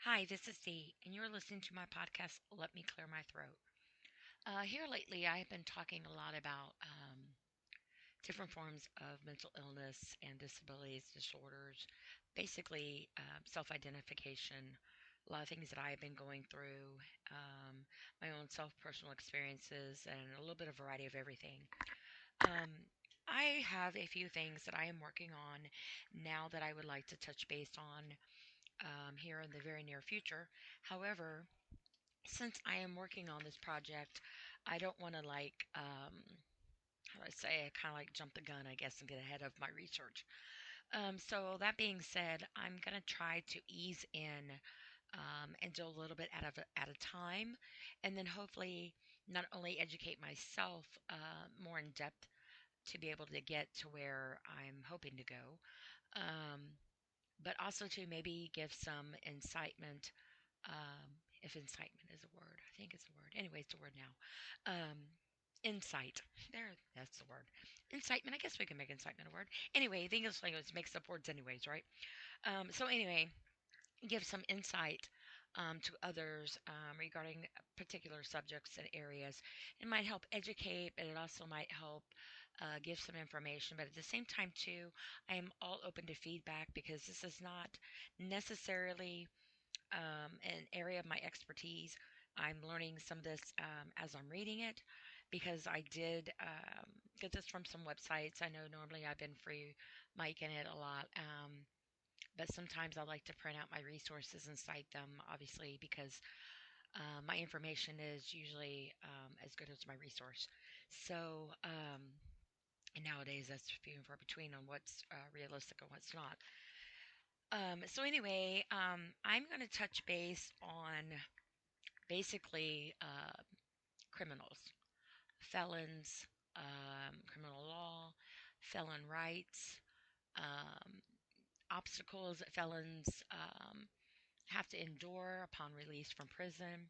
Hi, this is Dee, and you're listening to my podcast, Let Me Clear My Throat. Here lately, I have been talking a lot about different forms of mental illness and disabilities, disorders, basically self identification, a lot of things that I have been going through, my own self personal experiences, and a little bit of variety of everything. Um, I have a few things that I am working on now that I would like to touch base on here in the very near future. However, since I am working on this project, I don't want to how do I say, I kind of like jump the gun, I guess, and get ahead of my research. So that being said, I'm gonna try to ease in and do a little bit at a time, and then hopefully not only educate myself more in depth to be able to get to where I'm hoping to go, um, but also to maybe give some incitement if incitement is a word, I think it's a word. Anyway, it's a word now. Um, insight. There, that's the word. Incitement. I guess we can make incitement a word. Anyway, the English language makes up words, anyways, right? So anyway, give some insight to others regarding particular subjects and areas. It might help educate, but it also might help give some information. But at the same time, too, I am all open to feedback because this is not necessarily an area of my expertise. I'm learning some of this as I'm reading it because I did get this from some websites. I know normally I've been free miking it a lot, but sometimes I like to print out my resources and cite them, obviously, because my information is usually as good as my resource. So, and nowadays that's few and far between on what's realistic and what's not. So anyway, I'm going to touch base on basically criminals, felons, criminal law, felon rights, um, obstacles that felons have to endure upon release from prison.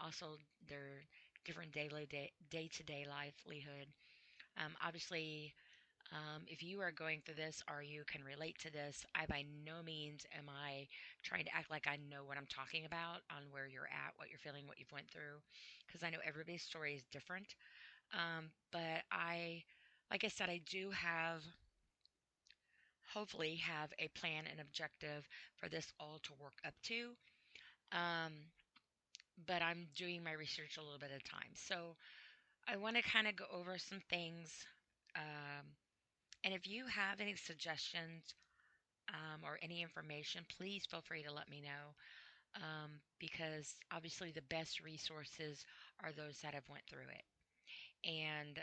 Also, their different day to day livelihood. Obviously, if you are going through this or you can relate to this, I by no means am I trying to act like I know what I'm talking about on where you're at, what you're feeling, what you've went through, because I know everybody's story is different. But like I said, I do hopefully have a plan and objective for this all to work up to. Um, but I'm doing my research a little bit at a time. So I want to kind of go over some things. Um, and if you have any suggestions or any information, please feel free to let me know. Because obviously the best resources are those that have went through it. And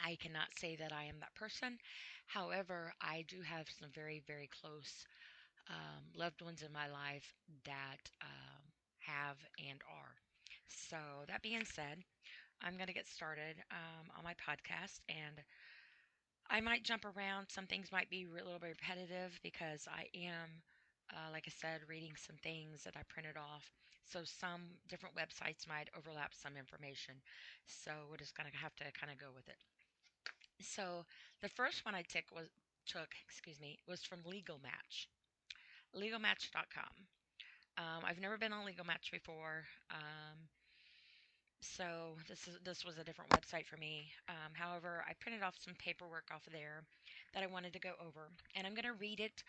I cannot say that I am that person. However, I do have some very, very close loved ones in my life that have and are. So, that being said, I'm going to get started on my podcast, and I might jump around. Some things might be a little bit repetitive because I am, like I said, reading some things that I printed off. So, some different websites might overlap some information. So, we're just going to have to kind of go with it. So the first one I excuse me, was from Legal Match, legalmatch.com. I've never been on Legal Match before, so this was a different website for me. However, I printed off some paperwork off of there that I wanted to go over, and I'm going to read it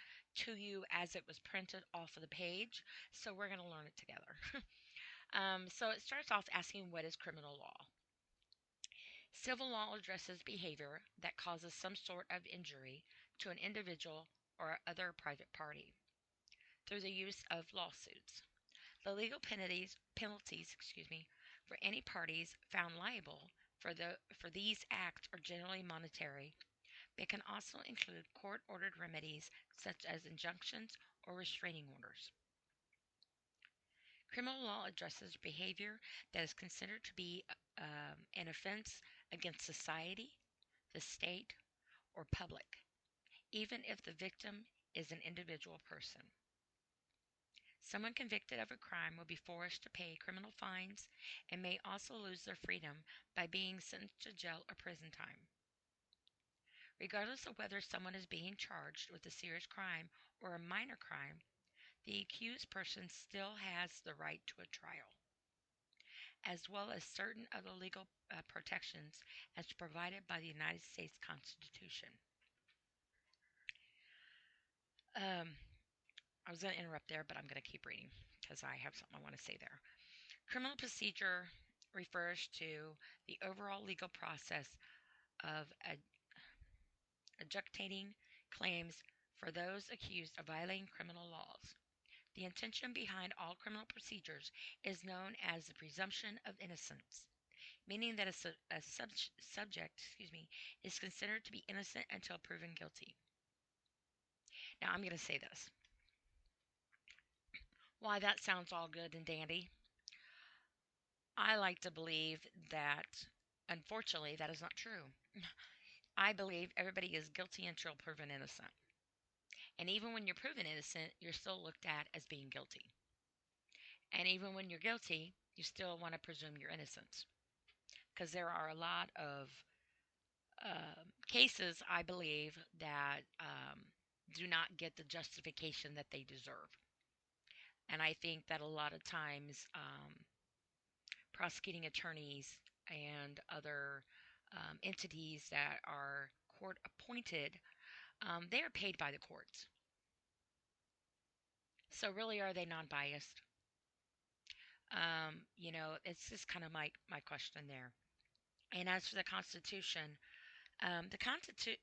to you as it was printed off of the page. So we're going to learn it together. So it starts off asking, what is criminal law? Civil law addresses behavior that causes some sort of injury to an individual or other private party through the use of lawsuits. The legal penalties, for any parties found liable for these acts are generally monetary, but can also include court-ordered remedies such as injunctions or restraining orders. Criminal law addresses behavior that is considered to be an offense against society, the state, or public, even if the victim is an individual person. Someone convicted of a crime will be forced to pay criminal fines and may also lose their freedom by being sentenced to jail or prison time. Regardless of whether someone is being charged with a serious crime or a minor crime, the accused person still has the right to a trial, as well as certain other legal protections as provided by the United States Constitution. Um, I was going to interrupt there, but I'm going to keep reading because I have something I want to say there. Criminal procedure refers to the overall legal process of adjudicating claims for those accused of violating criminal laws. The intention behind all criminal procedures is known as the presumption of innocence, meaning that a subject is considered to be innocent until proven guilty. Now, I'm going to say this. Why that sounds all good and dandy, I like to believe that, unfortunately, that is not true. I believe everybody is guilty until proven innocent. And even when you're proven innocent, you're still looked at as being guilty. And even when you're guilty, you still want to presume your innocence. Because there are a lot of cases, I believe, that do not get the justification that they deserve. And I think that a lot of times prosecuting attorneys and other entities that are court appointed, they are paid by the courts. So really, are they non-biased? It's just kind of my question there. And as for the Constitution, the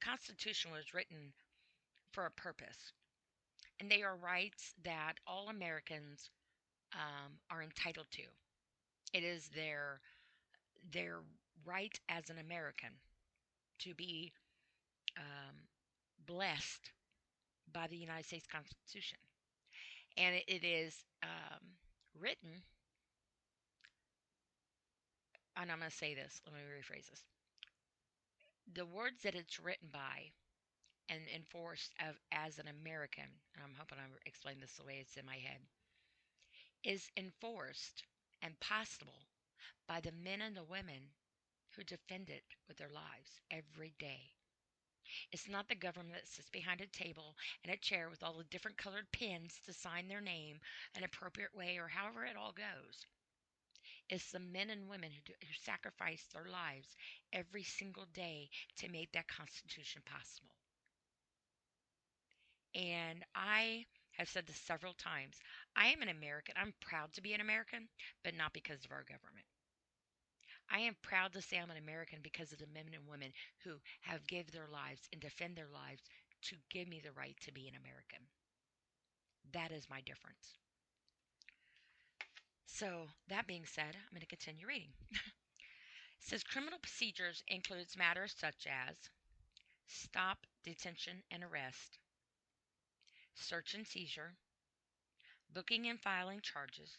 Constitution was written for a purpose, and they are rights that all Americans are entitled to. It is their right as an American to be blessed by the United States Constitution, and it is written. And I'm going to say this. Let me rephrase this. The words that it's written by and enforced as an American, and I'm hoping I explain this the way it's in my head, is enforced and possible by the men and the women who defend it with their lives every day. It's not the government that sits behind a table and a chair with all the different colored pens to sign their name an appropriate way or however it all goes. It's the men and women who sacrifice their lives every single day to make that Constitution possible. And I have said this several times. I am an American. I'm proud to be an American, but not because of our government. I am proud to say I'm an American because of the men and women who have given their lives and defend their lives to give me the right to be an American. That is my difference. So, that being said, I'm going to continue reading. It says criminal procedures includes matters such as stop, detention, and arrest, search and seizure, booking and filing charges,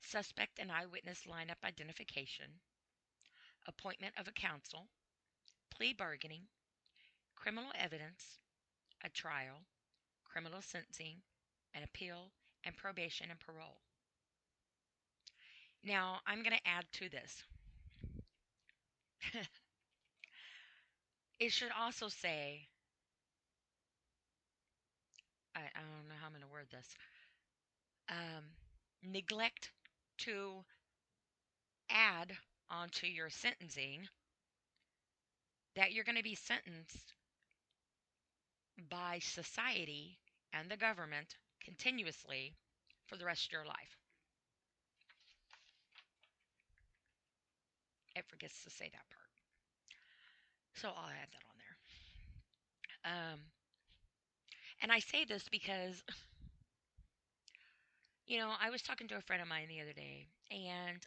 suspect and eyewitness lineup identification, appointment of a counsel, plea bargaining, criminal evidence, a trial, criminal sentencing, an appeal, and probation and parole. Now, I'm going to add to this. It should also say, I don't know how I'm going to word this, neglect to add onto your sentencing that you're going to be sentenced by society and the government continuously for the rest of your life. It forgets to say that part. So I'll add that on there. And I say this because, I was talking to a friend of mine the other day, and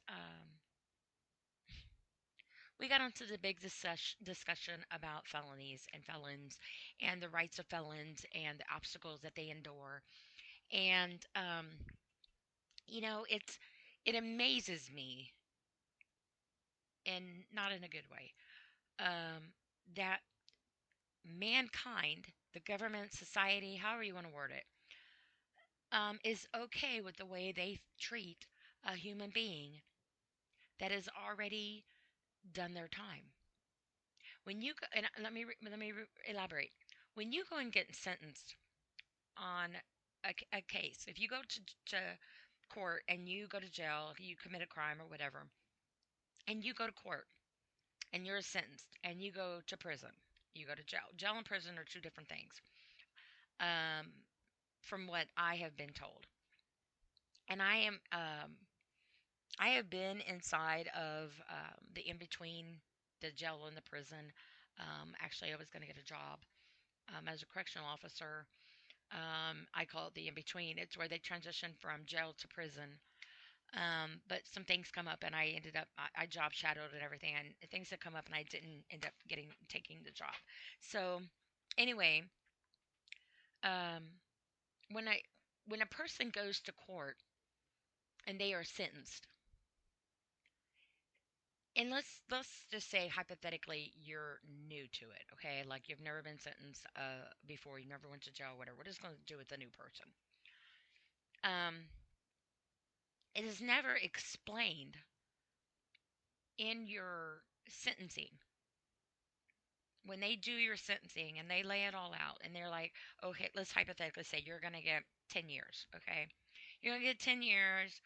we got into the big discussion about felonies and felons and the rights of felons and the obstacles that they endure. And, it amazes me, and not in a good way, that mankind, the government, society, however you want to word it, is okay with the way they treat a human being that has already done their time. When you go, and let me elaborate. When you go and get sentenced on a case. If you go to court and you go to jail, you commit a crime or whatever, and you go to court and you're sentenced and you go to prison, you go to jail. Jail and prison are two different things, um, from what I have been told. And I have been inside of the in between the jail and the prison. Actually, I was going to get a job as a correctional officer. I call it the in between. It's where they transition from jail to prison. But some things come up, and I ended up I job shadowed and everything, and things had come up, and I didn't end up getting taking the job. So anyway, um, when I when a person goes to court and they are sentenced, and let's just say hypothetically you're new to it, okay? Like you've never been sentenced before, you never went to jail, whatever. What is it going to do with a new person? Um, it is never explained in your sentencing when they do your sentencing and they lay it all out and they're like, okay, let's hypothetically say you're going to get 10 years, okay? You're going to get 10 years,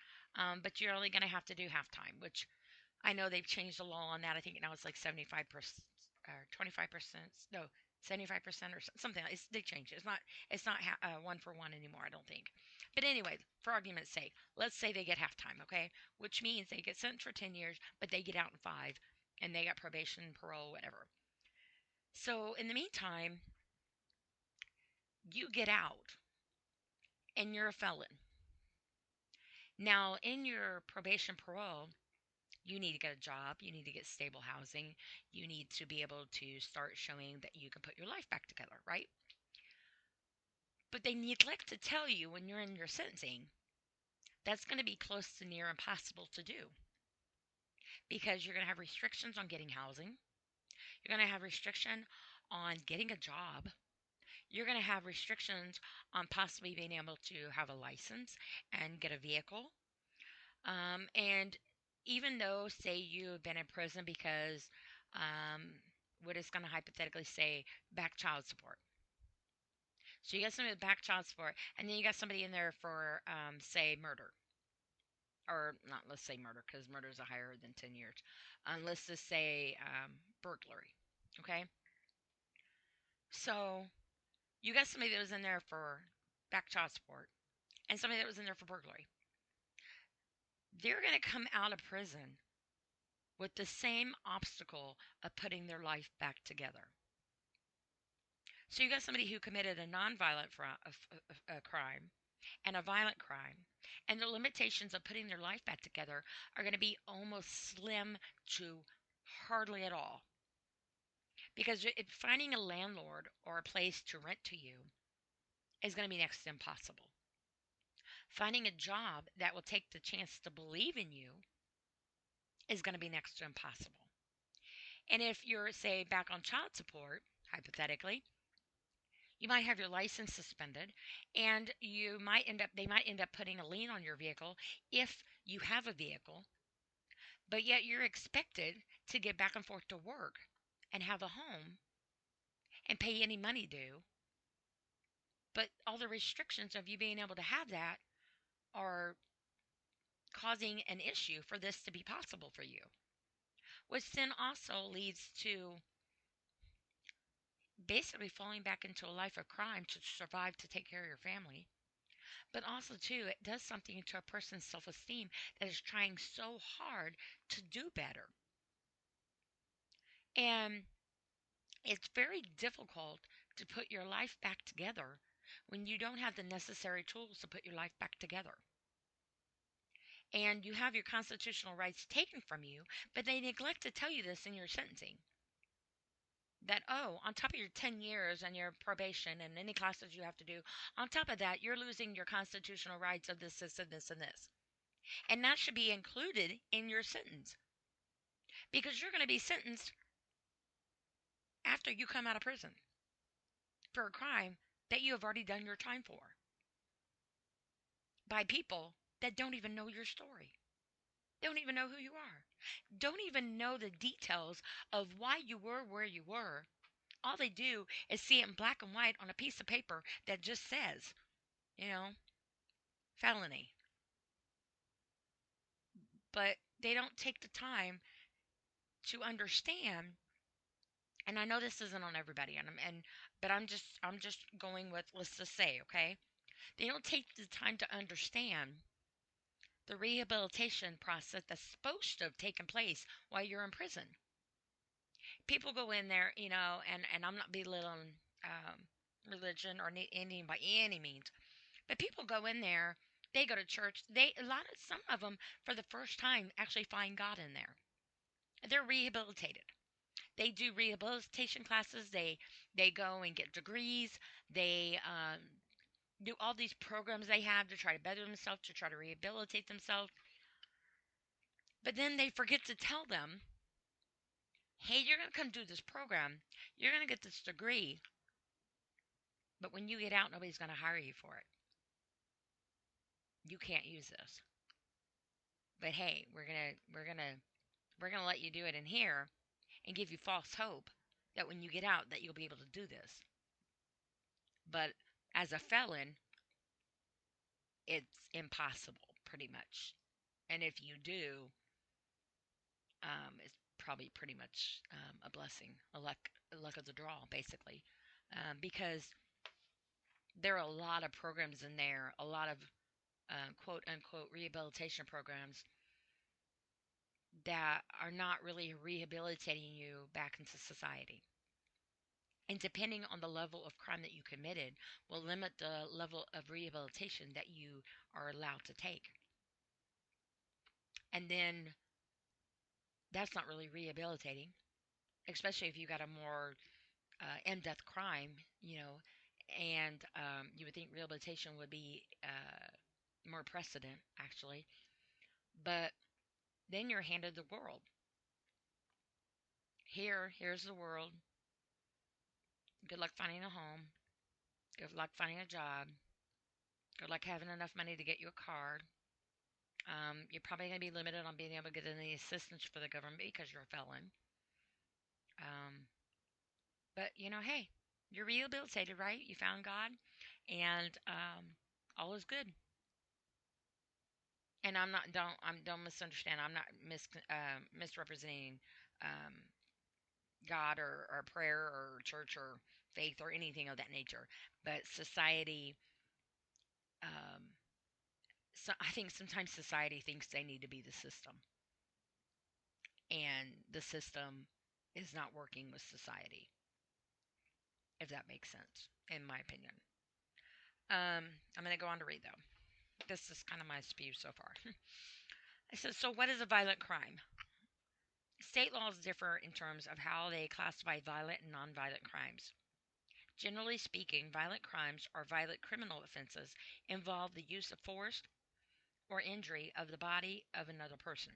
but you're only going to have to do half time, which I know they've changed the law on that. I think now it's like 75% or 25%. No, 75% or something. They changed it. It's not one for one anymore, I don't think. But anyway, for argument's sake, let's say they get halftime, okay? Which means they get sentenced for 10 years, but they get out in 5 and they got probation, parole, whatever. So in the meantime, you get out and you're a felon. Now, in your probation, parole, you need to get a job, you need to get stable housing, you need to be able to start showing that you can put your life back together, right? But they neglect to tell you when you're in your sentencing that's going to be close to near impossible to do because you're going to have restrictions on getting housing, you're going to have restriction on getting a job, you're going to have restrictions on possibly being able to have a license and get a vehicle. And even though, say, you have been in prison because what is going to hypothetically say back child support. So you got somebody with back child support, and then you got somebody in there for, say, murder. Or not, let's say murder, because murder is a higher than 10 years. Let's just say burglary. Okay? So you got somebody that was in there for back child support, and somebody that was in there for burglary. They're going to come out of prison with the same obstacle of putting their life back together. So you got somebody who committed a nonviolent crime and a violent crime, and the limitations of putting their life back together are going to be almost slim to hardly at all. Because finding a landlord or a place to rent to you is going to be next to impossible. Finding a job that will take the chance to believe in you is going to be next to impossible. And if you're, say, back on child support, hypothetically, you might have your license suspended, and they might end up putting a lien on your vehicle if you have a vehicle, but yet you're expected to get back and forth to work and have a home and pay any money due. But all the restrictions of you being able to have that are causing an issue for this to be possible for you, which then also leads to basically falling back into a life of crime to survive, to take care of your family. But also, too, it does something to a person's self-esteem that is trying so hard to do better. And it's very difficult to put your life back together when you don't have the necessary tools to put your life back together. And you have your constitutional rights taken from you, but they neglect to tell you this in your sentencing. That, oh, on top of your 10 years and your probation and any classes you have to do, on top of that, you're losing your constitutional rights of this, this, and this, and this. And that should be included in your sentence. Because you're going to be sentenced after you come out of prison for a crime that you have already done your time for by people that don't even know your story, don't even know who you are, don't even know the details of why you were where you were. All they do is see it in black and white on a piece of paper that just says you know, felony. But they don't take the time to understand, and I know this isn't on everybody, but I'm just going with, let's just say, okay, they don't take the time to understand the rehabilitation process that's supposed to have taken place while you're in prison. People go in there, and I'm not belittling religion or any by any means, but people go in there. They go to church. Some of them, for the first time, actually find God in there. They're rehabilitated. They do rehabilitation classes. They go and get degrees. They do all these programs they have to try to better themselves, to try to rehabilitate themselves. But then they forget to tell them, hey, you're going to come do this program. You're going to get this degree. But when you get out, nobody's going to hire you for it. You can't use this. But hey, we're gonna let you do it in here and give you false hope that when you get out that you'll be able to do this. But as a felon, it's impossible, pretty much. And if you do, it's probably pretty much a blessing, a luck of the draw, basically, because there are a lot of programs in there, a lot of quote unquote rehabilitation programs that are not really rehabilitating you back into society. And depending on the level of crime that you committed, will limit the level of rehabilitation that you are allowed to take. And then that's not really rehabilitating, especially if you got a more in-depth crime, and you would think rehabilitation would be more precedent, actually. But then you're handed the world. Here's the world. Good luck finding a home. Good luck finding a job. Good luck having enough money to get you a car. You're probably going to be limited on being able to get any assistance for the government because you're a felon. Um, but hey, you're rehabilitated, right? You found God, and all is good. And don't misunderstand. I'm not misrepresenting um, God or prayer or church or faith or anything of that nature. But society, um, I think sometimes society thinks they need to be the system, and the system is not working with society, if that makes sense, in my opinion. I'm going to go on to read, though. This is kind of my spew so far. It says, so what is a violent crime? State laws differ in terms of how they classify violent and nonviolent crimes. Generally speaking, violent crimes or violent criminal offenses involve the use of force or injury of the body of another person.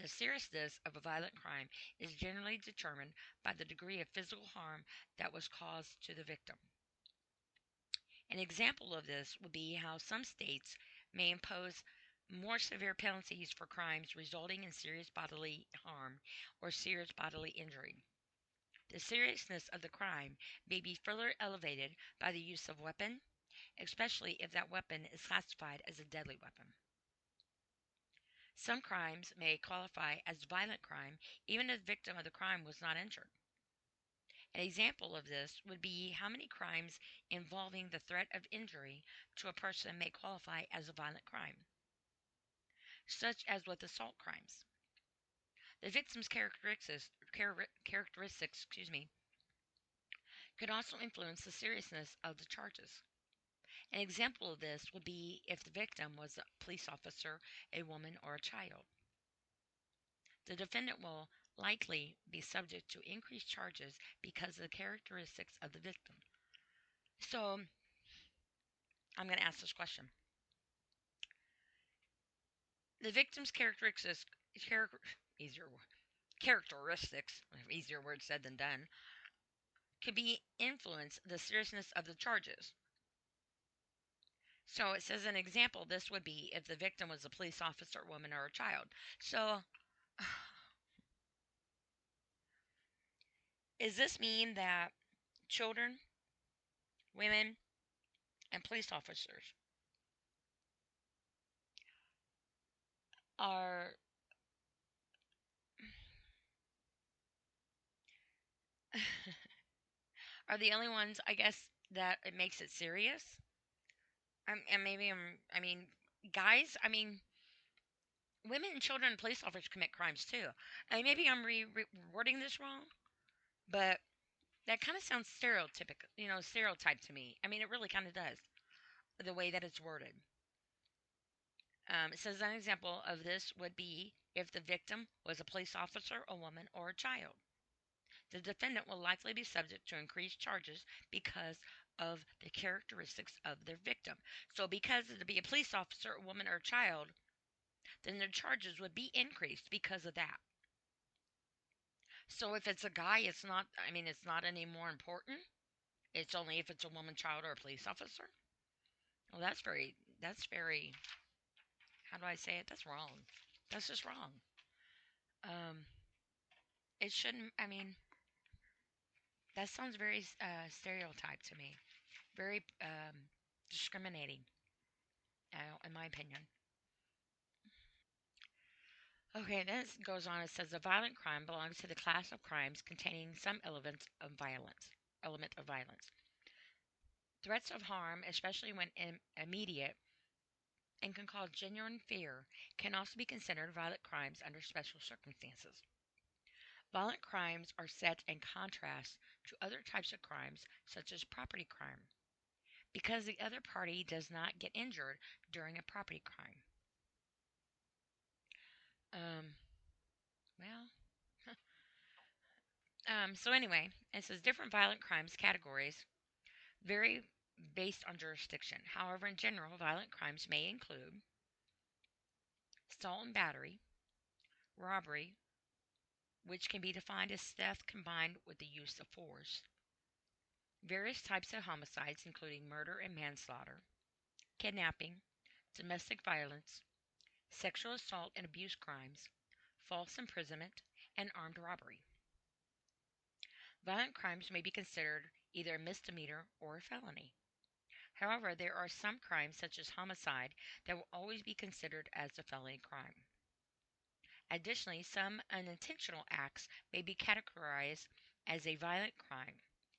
The seriousness of a violent crime is generally determined by the degree of physical harm that was caused to the victim. An example of this would be how some states may impose more severe penalties for crimes resulting in serious bodily harm or serious bodily injury. The seriousness of the crime may be further elevated by the use of weapon, especially if that weapon is classified as a deadly weapon. Some crimes may qualify as violent crime even if the victim of the crime was not injured. An example of this would be how many crimes involving the threat of injury to a person may qualify as a violent crime, such as with assault crimes. The victim's characteristics could also influence the seriousness of the charges. An example of this would be if the victim was a police officer, a woman, or a child. The defendant will likely be subject to increased charges because of the characteristics of the victim. So, I'm going to ask this question. The victim's characteristics, easier word said than done, could be influence the seriousness of the charges. So it says an example, this would be if the victim was a police officer, woman, or a child. So, does this mean that children, women, and police officers are are the only ones, I guess, that it makes it serious. And maybe I mean, guys, I mean, women and children and police officers commit crimes too. I mean, maybe I'm rewording this wrong, but that kind of sounds stereotypical, stereotype to me. I mean, it really kind of does, the way that it's worded. It says an example of this would be if the victim was a police officer, a woman, or a child. The defendant will likely be subject to increased charges because of the characteristics of their victim. So, because to be a police officer, a woman, or a child, then their charges would be increased because of that. So, if it's a guy, it's not, I mean, it's not any more important. It's only if it's a woman, child, or a police officer. Well, that's very, how do I say it? That's wrong. That's just wrong. Um, it shouldn't, I mean, that sounds very stereotyped to me. Very discriminating, in my opinion. Okay, this goes on. It says a violent crime belongs to the class of crimes containing some elements of violence. Element of violence. Threats of harm, especially when immediate and can cause genuine fear, can also be considered violent crimes under special circumstances. Violent crimes are set in contrast to other types of crimes, such as property crime, because the other party does not get injured during a property crime. Um, well, so anyway, it says different violent crimes categories vary based on jurisdiction. However, in general, violent crimes may include assault and battery, robbery, which can be defined as theft combined with the use of force, various types of homicides, including murder and manslaughter, kidnapping, domestic violence, sexual assault and abuse crimes, false imprisonment, and armed robbery. Violent crimes may be considered either a misdemeanor or a felony. However, there are some crimes, such as homicide, that will always be considered as a felony crime. Additionally, some unintentional acts may be categorized as a violent crime.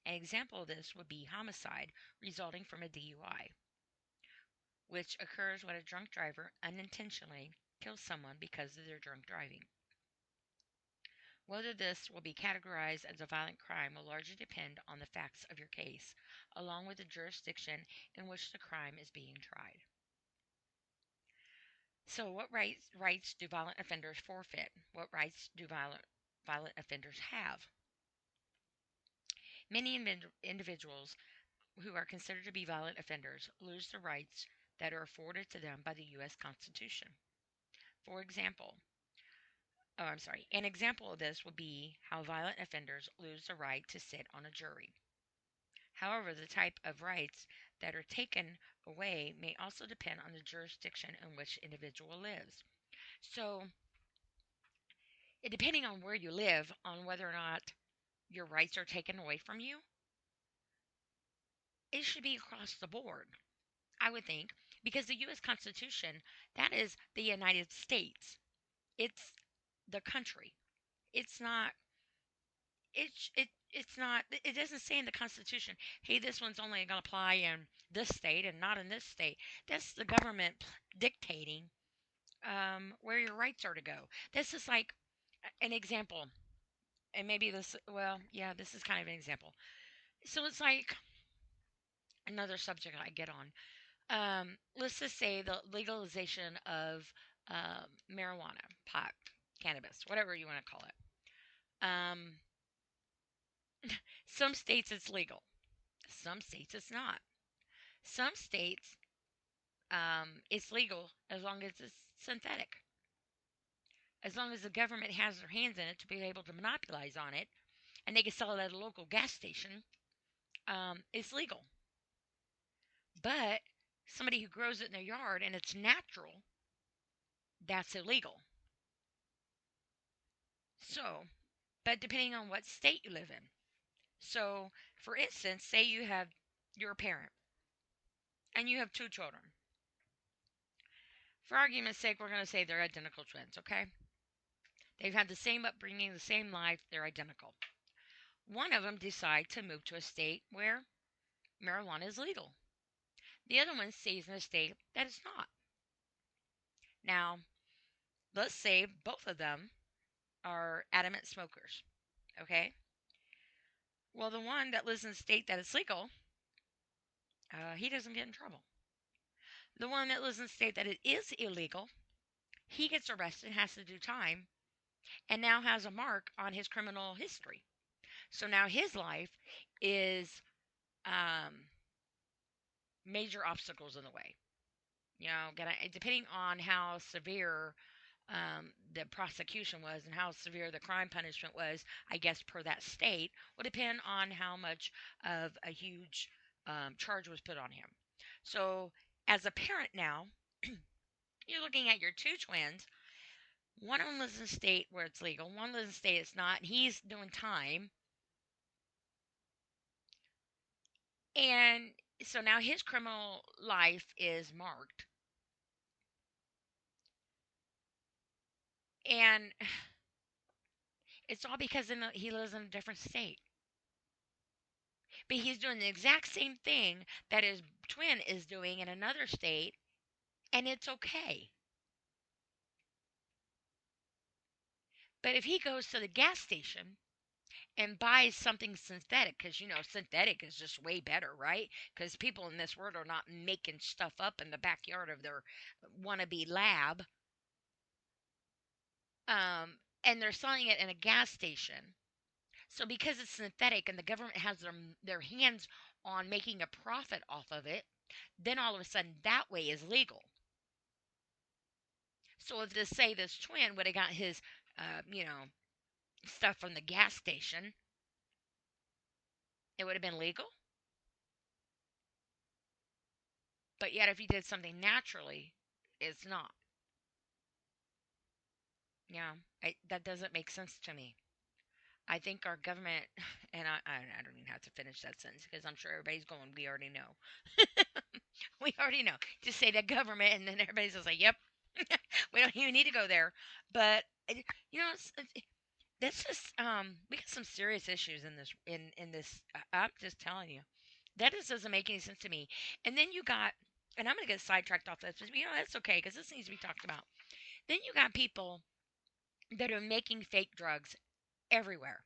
An example of this would be homicide resulting from a DUI, which occurs when a drunk driver unintentionally kills someone because of their drunk driving. Whether this will be categorized as a violent crime will largely depend on the facts of your case, along with the jurisdiction in which the crime is being tried. So, what rights do violent offenders forfeit? What rights do violent offenders have? Many individuals who are considered to be violent offenders lose the rights that are afforded to them by the U.S. Constitution. For example, an example of this would be how violent offenders lose the right to sit on a jury. However, the type of rights that are taken away may also depend on the jurisdiction in which the individual lives. So, depending on where you live, on whether or not your rights are taken away from you, it should be across the board, I would think, because the U.S. Constitution, that is the United States. It's the country. It's not. It's not. It doesn't say in the Constitution, "Hey, this one's only going to apply in this state and not in this state." That's the government dictating where your rights are to go. This is like an example, and maybe this. Well, yeah, this is kind of an example. So it's like another subject I get on. Let's just say the legalization of marijuana, pot, cannabis, whatever you want to call it. Um, some states it's legal, some states it's not. Some states it's legal as long as it's synthetic, as long as the government has their hands in it to be able to monopolize on it, and they can sell it at a local gas station. It's legal, but somebody who grows it in their yard and it's natural, that's illegal. So, but depending on what state you live in. So, for instance, say you're a parent and you have two children. For argument's sake, we're going to say they're identical twins, okay? They've had the same upbringing, the same life, they're identical. One of them decides to move to a state where marijuana is legal. The other one stays in a state that it's not. Now, let's say both of them are adamant smokers, okay? Well, the one that lives in a state that is legal, he doesn't get in trouble. The one that lives in a state that it is illegal, he gets arrested and has to do time and now has a mark on his criminal history. So now his life is major obstacles in the way. Depending on how severe the prosecution was and how severe the crime punishment was, I guess, per that state, would depend on how much of a huge charge was put on him. So, as a parent now, you're looking at your two twins. One of them lives in a state where it's legal, one lives in a state it's not, and he's doing time. And so now his criminal life is marked. And it's all because he lives in a different state. But he's doing the exact same thing that his twin is doing in another state, and it's okay. But if he goes to the gas station and buys something synthetic, because synthetic is just way better, right? Because people in this world are not making stuff up in the backyard of their wannabe lab, and they're selling it in a gas station. So because it's synthetic and the government has their hands on making a profit off of it, then all of a sudden that way is legal. So if this twin would have got his, stuff from the gas station, it would have been legal. But yet if he did something naturally, it's not. Yeah, that doesn't make sense to me. I think our government, and I don't even have to finish that sentence because I'm sure everybody's going, we already know. We already know. Just say the government, and then everybody's just like, yep, we don't even need to go there. But, that's just, we got some serious issues in this. I'm just telling you. That just doesn't make any sense to me. And then you got, and I'm going to get sidetracked off this, but that's okay because this needs to be talked about. Then you got people that are making fake drugs everywhere.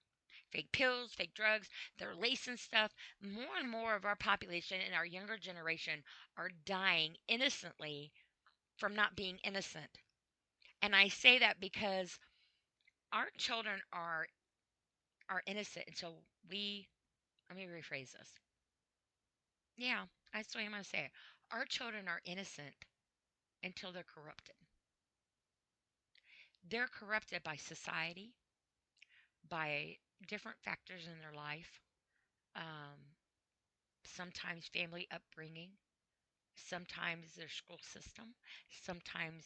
Fake pills, fake drugs, they're lacing stuff. More and more of our population and our younger generation are dying innocently from not being innocent. And I say that because our children are innocent. And so let me rephrase this. Yeah, that's the way I'm going to say it. Our children are innocent until they're corrupted. They're corrupted by society, by different factors in their life, sometimes family upbringing, sometimes their school system, sometimes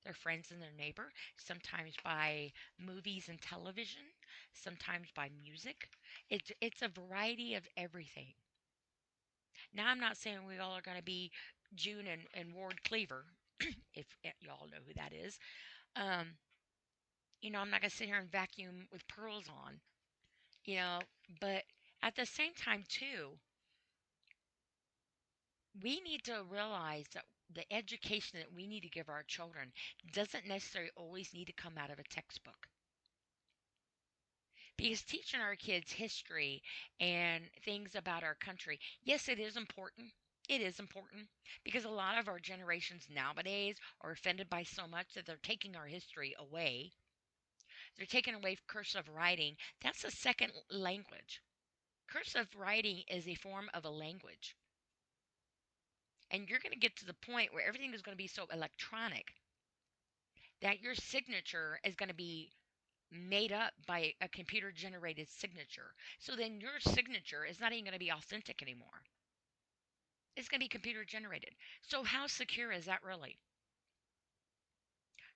their friends and their neighbor, sometimes by movies and television, sometimes by music. It's a variety of everything. Now, I'm not saying we all are going to be June and Ward Cleaver, if y'all know who that is. Um, I'm not going to sit here and vacuum with pearls on, but at the same time, too, we need to realize that the education that we need to give our children doesn't necessarily always need to come out of a textbook. Because teaching our kids history and things about our country, yes, it is important. It is important because a lot of our generations nowadays are offended by so much that they're taking our history away. They're taking away cursive writing. That's a second language. Cursive writing is a form of a language. And you're going to get to the point where everything is going to be so electronic that your signature is going to be made up by a computer generated signature. So then your signature is not even going to be authentic anymore. It's going to be computer generated. So how secure is that really?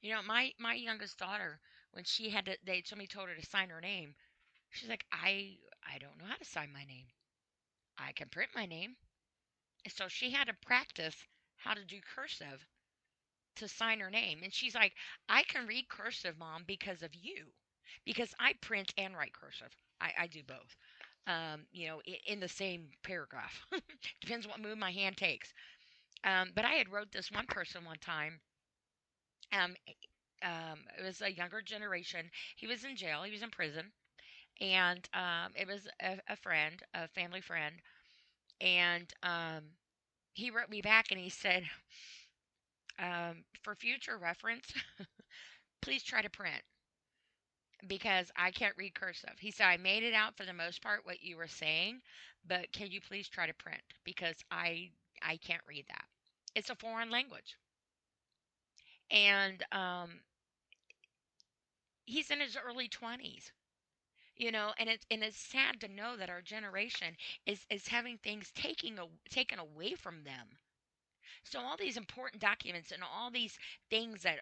My youngest daughter, when she had to, somebody told her to sign her name. She's like, I don't know how to sign my name. I can print my name, So she had to practice how to do cursive to sign her name. And she's like, I can read cursive, Mom, because of you. Because I print and write cursive. I do both. In the same paragraph. Depends what move my hand takes. But I had wrote this one person one time. Um, it was a younger generation. He was in jail. He was in prison, and it was a friend, a family friend, and he wrote me back and he said, for future reference, please try to print because I can't read cursive. He said, I made it out for the most part what you were saying, but can you please try to print because I can't read that. It's a foreign language. And he's in his early 20s. And it's sad to know that our generation is having things taken away from them. So all these important documents and all these things that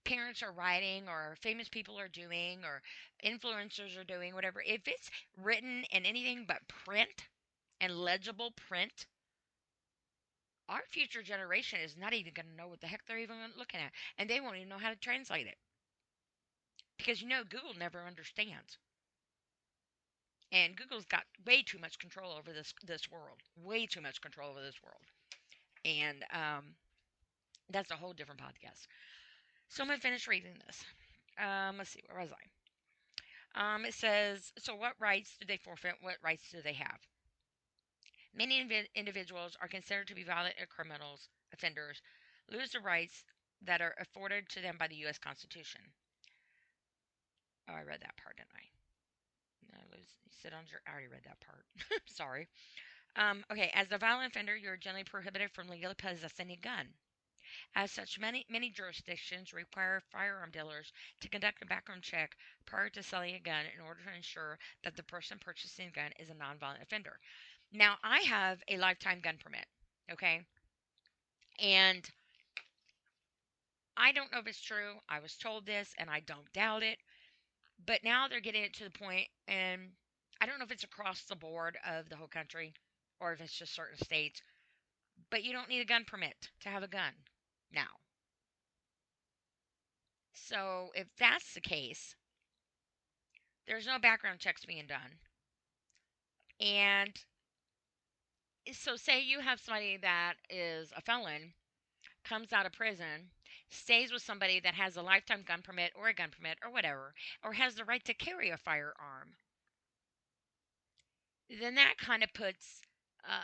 parents are writing or famous people are doing or influencers are doing, whatever, if it's written in anything but print and legible print, our future generation is not even going to know what the heck they're even looking at, and they won't even know how to translate it because Google never understands. And Google's got way too much control over this world, way too much control over this world, and that's a whole different podcast. So I'm gonna finish reading this. Let's see, where was I? It says, so what rights do they forfeit? What rights do they have? Many individuals are considered to be violent or criminals, offenders, lose the rights that are afforded to them by the U.S. Constitution. Oh, I read that part, didn't I? No, I already read that part. Sorry. Okay, as a violent offender, you are generally prohibited from legally possessing a gun. As such, many jurisdictions require firearm dealers to conduct a background check prior to selling a gun in order to ensure that the person purchasing a gun is a nonviolent offender. Now, I have a lifetime gun permit, okay? And I don't know if it's true. I was told this, and I don't doubt it. But now they're getting it to the point, and I don't know if it's across the board of the whole country or if it's just certain states, but you don't need a gun permit to have a gun now. So if that's the case, there's no background checks being done. And so, say you have somebody that is a felon, comes out of prison, stays with somebody that has a lifetime gun permit or a gun permit or whatever, or has the right to carry a firearm, then that kind of puts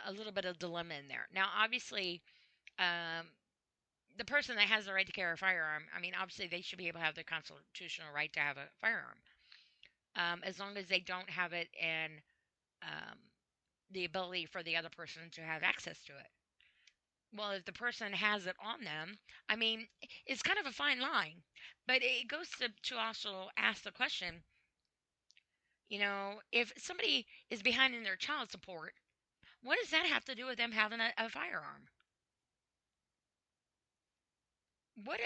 a little bit of dilemma in there. Now, obviously, um, the person that has the right to carry a firearm, I mean, obviously, they should be able to have the constitutional right to have a firearm, as long as they don't have it in um, the ability for the other person to have access to it. Well, if the person has it on them, I mean, it's kind of a fine line, but it goes to also ask the question, if somebody is behind in their child support, what does that have to do with them having a firearm? What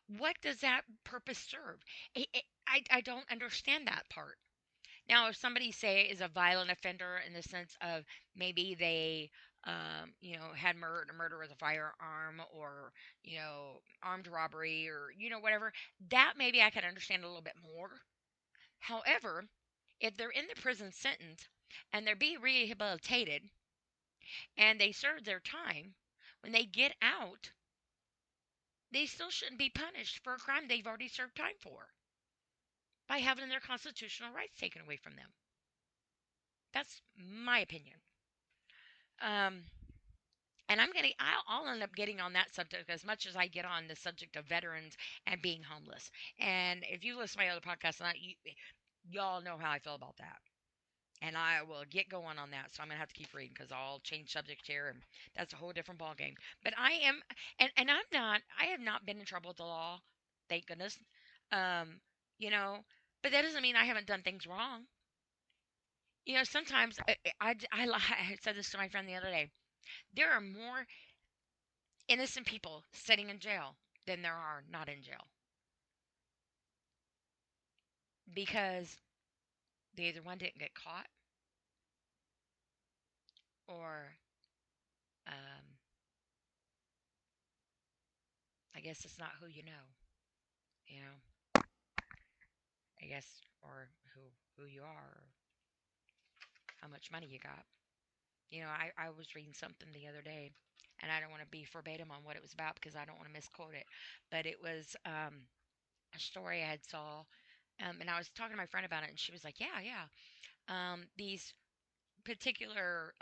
what does that purpose serve? I don't understand that part. Now, if somebody say is a violent offender in the sense of maybe they, had murder with a firearm or armed robbery or whatever, that maybe I could understand a little bit more. However, if they're in the prison sentence and they're being rehabilitated and they serve their time, when they get out, they still shouldn't be punished for a crime they've already served time for by having their constitutional rights taken away from them. That's my opinion. Um, and I'll end up getting on that subject as much as I get on the subject of veterans and being homeless. And if you listen to my other podcasts, y'all know how I feel about that. And I will get going on that. So I'm gonna have to keep reading because I'll change subject here, and that's a whole different ball game. But I am, and I'm not. I have not been in trouble with the law, thank goodness. Um, you know, but that doesn't mean I haven't done things wrong. Sometimes I said this to my friend the other day. There are more innocent people sitting in jail than there are not in jail because they, either one, didn't get caught, or, Um, I guess it's not who you know, you know. I guess, or who you are, or how much money you got. I was reading something the other day, and I don't want to be verbatim on what it was about because I don't want to misquote it, but it was a story I had saw, and I was talking to my friend about it, and she was like, "Yeah, yeah, these particular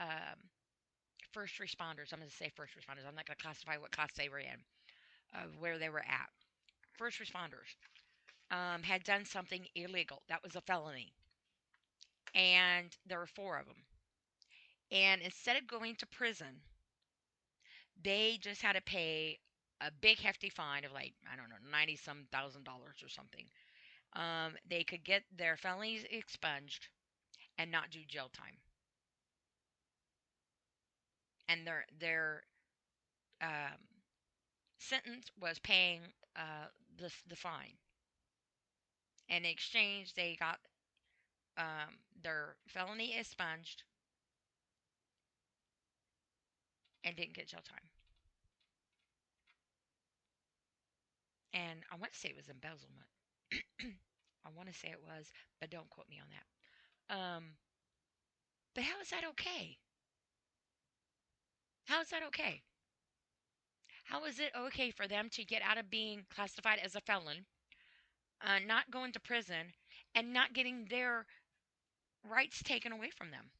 first responders. I'm going to say first responders. I'm not going to classify what class they were in, of where they were at. First responders had done something illegal. That was a felony, and there were four of them. And instead of going to prison, they just had to pay a big hefty fine of like I don't know 90 some $1,000 or something. They could get their felonies expunged and not do jail time, and their um, sentence was paying the fine. In exchange, they got their felony expunged and didn't get jail time. And I want to say it was embezzlement. I want to say it was, but don't quote me on that. But how is that okay? How is that okay? How is it okay for them to get out of being classified as a felon, not going to prison, and not getting their rights taken away from them?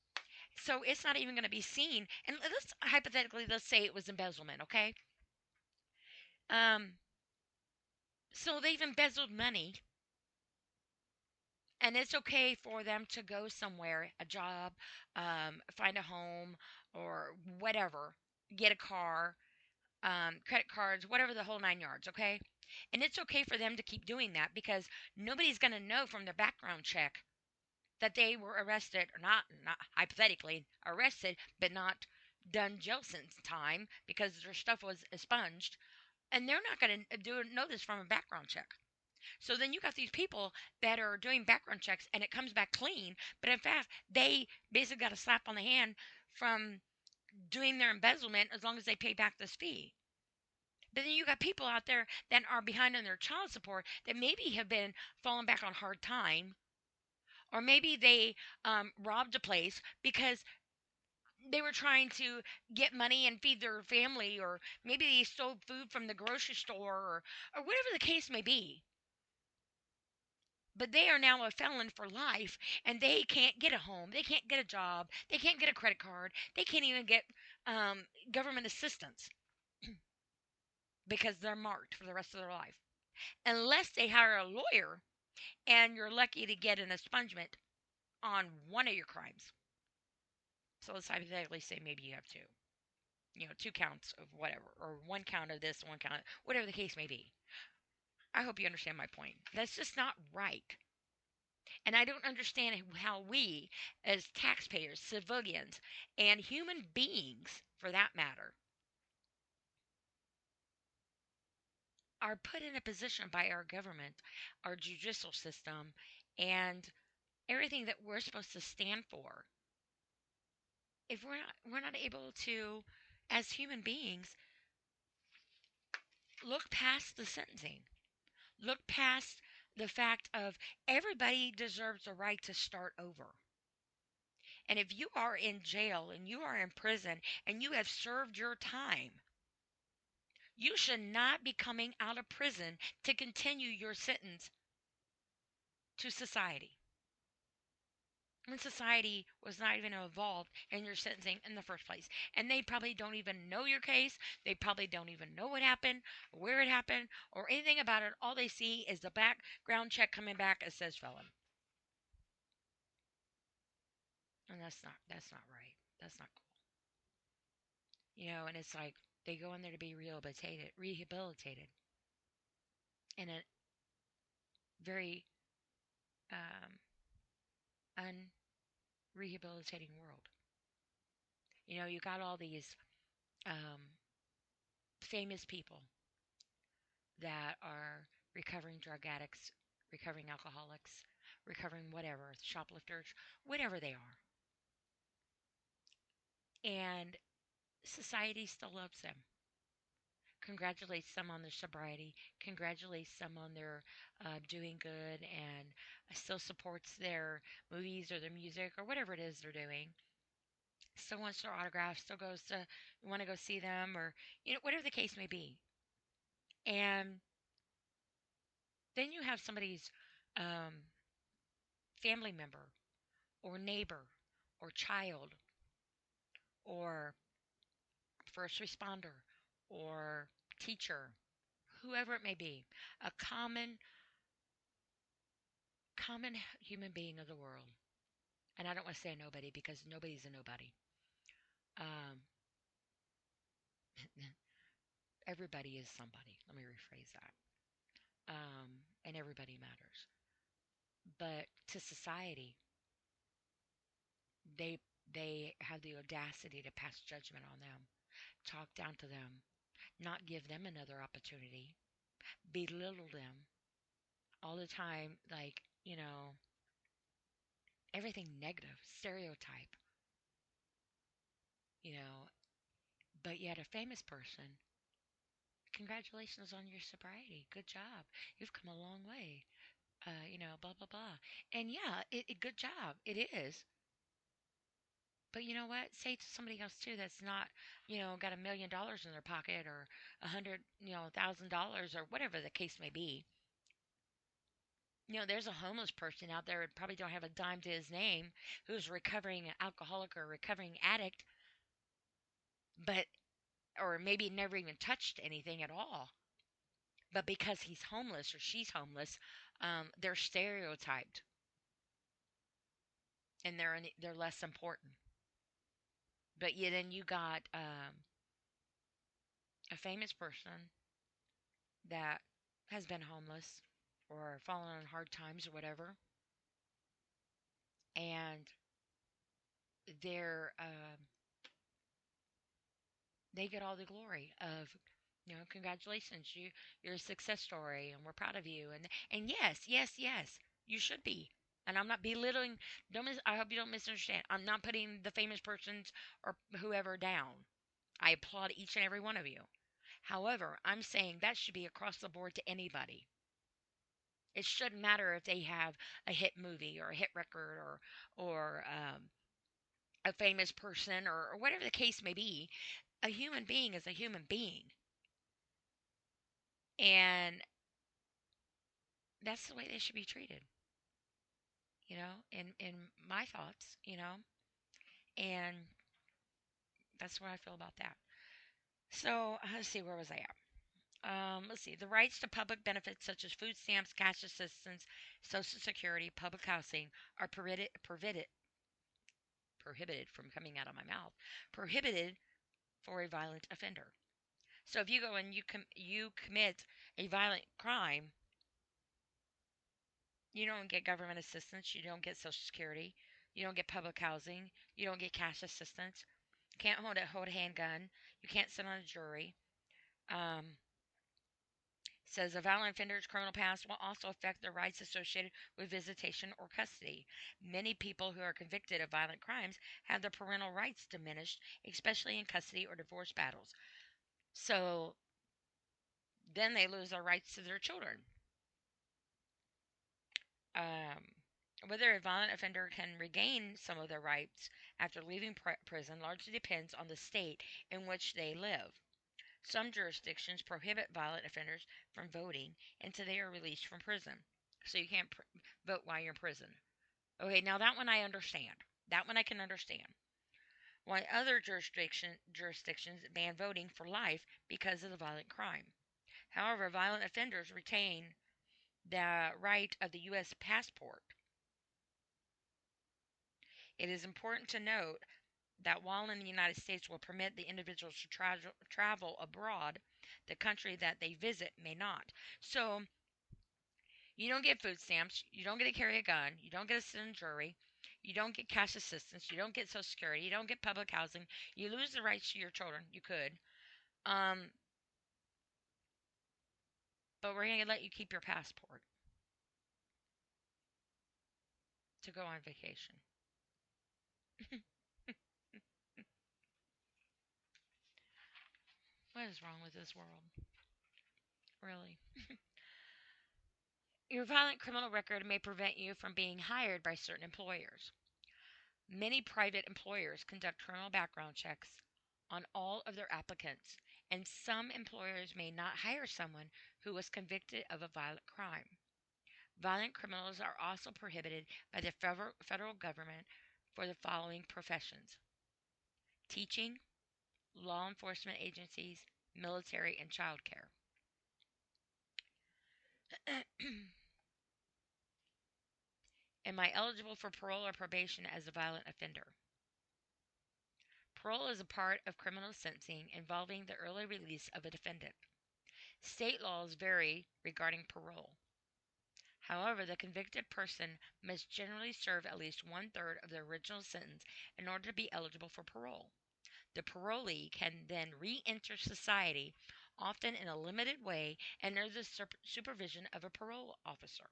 So it's not even going to be seen. And let's say it was embezzlement, okay? Um, so they've embezzled money, and it's okay for them to go somewhere, a job, find a home, or whatever, get a car, credit cards, whatever the whole 9 yards, okay? And it's okay for them to keep doing that because nobody's going to know from their background check that they were arrested or not hypothetically arrested, but not done jail sentence time because their stuff was expunged. And they're not going to know this from a background check. So then you got these people that are doing background checks and it comes back clean, but in fact, they basically got a slap on the hand from doing their embezzlement as long as they pay back this fee. But then you got people out there that are behind on their child support that maybe have been falling back on hard time, or maybe they robbed a place because they were trying to get money and feed their family, or maybe they stole food from the grocery store, or whatever the case may be. But they are now a felon for life, and they can't get a home, they can't get a job, they can't get a credit card, they can't even get government assistance because they're marked for the rest of their life. Unless they hire a lawyer and you're lucky to get an expungement on one of your crimes. So let's hypothetically say maybe you have two. 2 counts of whatever, or 1 count of this, 1 count, whatever the case may be. I hope you understand my point. That's just not right. And I don't understand how we, as taxpayers, civilians, and human beings, for that matter, are put in a position by our government, our judicial system, and everything that we're supposed to stand for. If we're not able to, as human beings, look past the sentencing, look past the fact of everybody deserves the right to start over. And if you are in jail and you are in prison and you have served your time, you should not be coming out of prison to continue your sentence to society, when society was not even involved in your sentencing in the first place. And they probably don't even know your case. They probably don't even know what happened, where it happened, or anything about it. All they see is the background check coming back that says felon. And that's not right. That's not cool. And it's like they go in there to be rehabilitated in a very unrehabilitating world. You got all these um, famous people that are recovering drug addicts, recovering alcoholics, recovering whatever, shoplifters, whatever they are. And society still loves them, congratulates them on their sobriety, congratulates them on their doing good, and still supports their movies or their music or whatever it is they're doing. Still wants their autographs, still goes to want to go see them, or whatever the case may be. And then you have somebody's um, family member or neighbor or child or first responder or teacher, whoever it may be, a common human being of the world. And I don't want to say a nobody because nobody's a nobody. Um, everybody is somebody. Let me rephrase that. And everybody matters. But to society, they they have the audacity to pass judgment on them, talk down to them, not give them another opportunity, belittle them all the time, like, everything negative, stereotype, you know. But yet, a famous person, congratulations on your sobriety. Good job. You've come a long way. Blah, blah, blah. And yeah, good job. It is. But you know what? Say to somebody else too that's not, got $1 million in their pocket or $100,000 or whatever the case may be. There's a homeless person out there that probably don't have a dime to his name who's recovering alcoholic or recovering addict, but or maybe never even touched anything at all. But because he's homeless or she's homeless, they're stereotyped and they're less important. But yeah, then you got a famous person that has been homeless or fallen on hard times or whatever, and they're they get all the glory of, congratulations, you're a success story, and we're proud of you. And yes, yes, yes, you should be. And I'm not belittling. I hope you don't misunderstand. I'm not putting the famous persons or whoever down. I applaud each and every one of you. However, I'm saying that should be across the board to anybody. It shouldn't matter if they have a hit movie or a hit record or a famous person or whatever the case may be. A human being is a human being, and that's the way they should be treated. In my thoughts, and that's what I feel about that. So let's see, where was I at? Let's see. The rights to public benefits such as food stamps, cash assistance, Social Security, public housing are prohibited from coming out of my mouth. Prohibited for a violent offender. So if you go and you commit a violent crime, you don't get government assistance, you don't get Social Security, you don't get public housing, you don't get cash assistance, you can't hold a handgun, you can't sit on a jury. Um, Says a violent offender's criminal past will also affect their rights associated with visitation or custody. Many people who are convicted of violent crimes have their parental rights diminished, especially in custody or divorce battles. So then they lose their rights to their children. Whether a violent offender can regain some of their rights after leaving prison largely depends on the state in which they live. Some jurisdictions prohibit violent offenders from voting until they are released from prison. So you can't vote while you're in prison. Okay, now that one I understand. That one I can understand. While other jurisdictions ban voting for life because of the violent crime. However, violent offenders retain the right of the U.S. passport. It is important to note that while in the United States will permit the individuals to travel abroad, the country that they visit may not. So you don't get food stamps, you don't get to carry a gun, you don't get to sit in a jury, you don't get cash assistance, you don't get Social Security, you don't get public housing, you lose the rights to your children. You could, um, but we're going to let you keep your passport to go on vacation. What is wrong with this world? Really? Your violent criminal record may prevent you from being hired by certain employers. Many private employers conduct criminal background checks on all of their applicants, and some employers may not hire someone who was convicted of a violent crime. Violent criminals are also prohibited by the federal government for the following professions: teaching, law enforcement agencies, military, and childcare. Am I eligible for parole or probation as a violent offender? Parole is a part of criminal sentencing involving the early release of a defendant. State laws vary regarding parole. However, the convicted person must generally serve at least one-third of the original sentence in order to be eligible for parole. The parolee can then re-enter society, often in a limited way and under the supervision of a parole officer.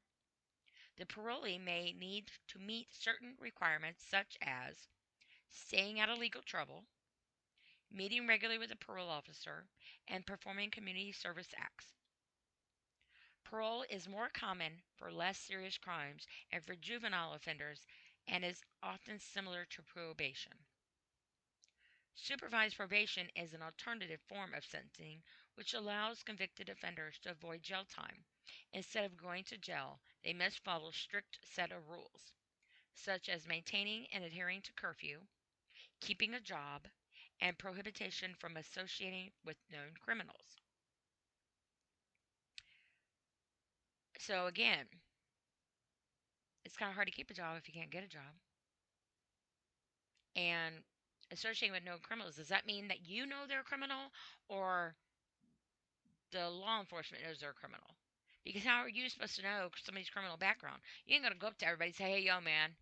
The parolee may need to meet certain requirements such as staying out of legal trouble, meeting regularly with a parole officer, and performing community service acts. Parole is more common for less serious crimes and for juvenile offenders and is often similar to probation. Supervised probation is an alternative form of sentencing which allows convicted offenders to avoid jail time. Instead of going to jail, they must follow a strict set of rules, such as maintaining and adhering to curfew, keeping a job, and prohibition from associating with known criminals. So again, it's kind of hard to keep a job if you can't get a job. And associating with known criminals, does that mean that you know they're a criminal or the law enforcement knows they're a criminal? Because how are you supposed to know somebody's criminal background? You ain't gonna go up to everybody and say, "Hey, yo, man,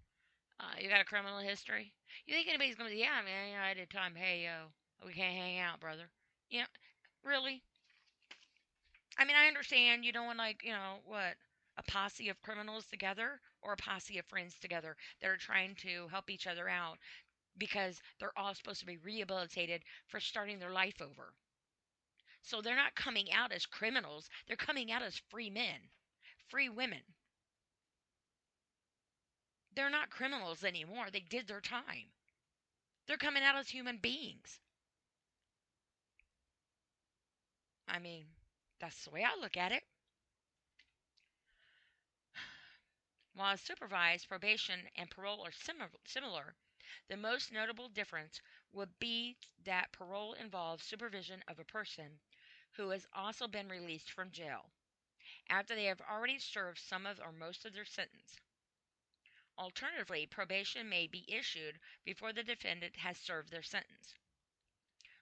you got a criminal history?" You think anybody's gonna be, "Yeah, man, yeah, I did time." "Hey, yo, we can't hang out, brother." You know, really? I mean, I understand you don't want like what, a posse of criminals together or a posse of friends together that are trying to help each other out because they're all supposed to be rehabilitated for starting their life over. So they're not coming out as criminals, they're coming out as free men, free women. They're not criminals anymore. They did their time. They're coming out as human beings. I mean, that's the way I look at it. While supervised probation and parole are similar, the most notable difference would be that parole involves supervision of a person who has also been released from jail after they have already served some of or most of their sentence. Alternatively, probation may be issued before the defendant has served their sentence.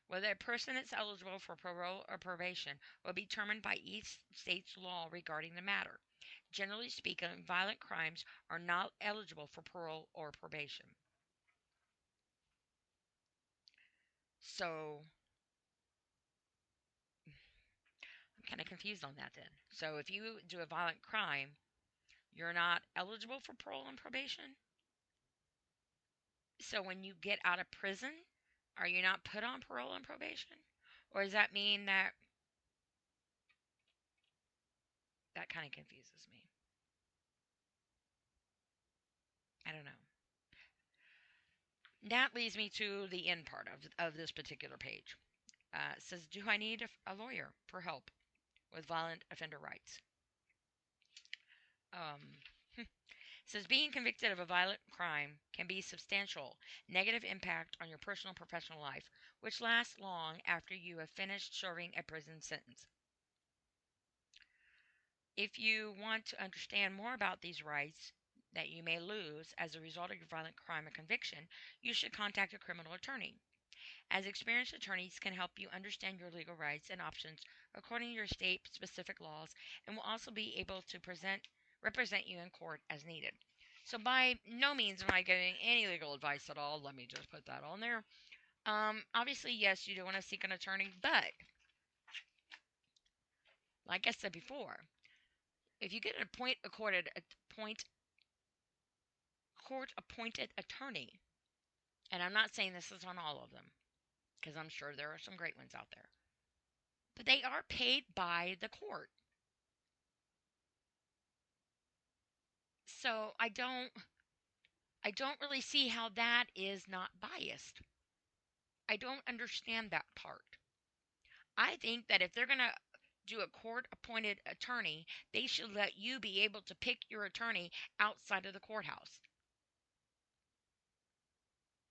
Whether a person is eligible for parole or probation will be determined by each state's law regarding the matter. Generally speaking, violent crimes are not eligible for parole or probation. So, I'm kind of confused on that then. So, if you do a violent crime, you're not eligible for parole and probation? So, when you get out of prison, are you not put on parole and probation? Or does that mean that kind of confuses me? I don't know. That leads me to the end part of this particular page. It says, do I need a lawyer for help with violent offender rights? It says, being convicted of a violent crime can be substantial negative impact on your personal and professional life, which lasts long after you have finished serving a prison sentence. If you want to understand more about these rights that you may lose as a result of your violent crime or conviction, you should contact a criminal attorney, as experienced attorneys can help you understand your legal rights and options according to your state-specific laws and will also be able to represent you in court as needed. So by no means am I giving any legal advice at all. Let me just put that on there. Obviously, yes, you do want to seek an attorney, but like I said before, if you get a court-appointed attorney, and I'm not saying this is on all of them, because I'm sure there are some great ones out there. but they are paid by the court. So I don't really see how that is not biased. I don't understand that part. I think that if they're going to do a court appointed attorney, they should let you be able to pick your attorney outside of the courthouse.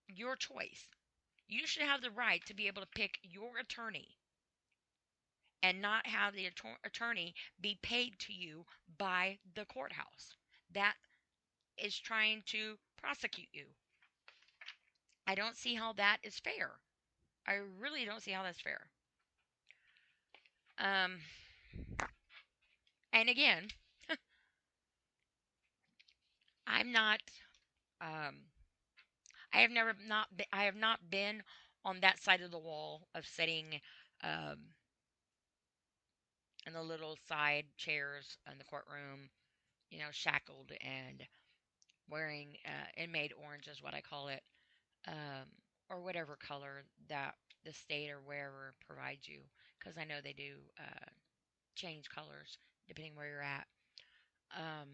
Your choice. You should have the right to be able to pick your attorney and not have the attorney be paid to you by the courthouse that is trying to prosecute you. I don't see how that is fair. I really don't see how that's fair. Um, and again, I'm not. Um, I have not been on that side of the wall of sitting um, in the little side chairs in the courtroom, shackled and wearing inmate orange is what I call it, um, or whatever color that the state or wherever provides you, because I know they do change colors depending where you're at. Um,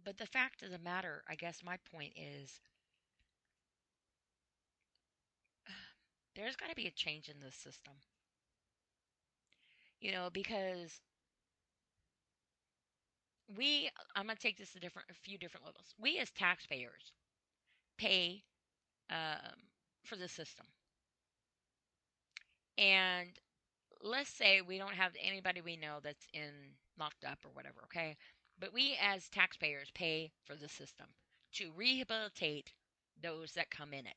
but the fact of the matter, I guess my point is, there's got to be a change in this system. Because I'm going to take this a few different levels. We as taxpayers pay for the system. And let's say we don't have anybody we know that's in locked up or whatever, okay? But we as taxpayers pay for the system to rehabilitate those that come in it.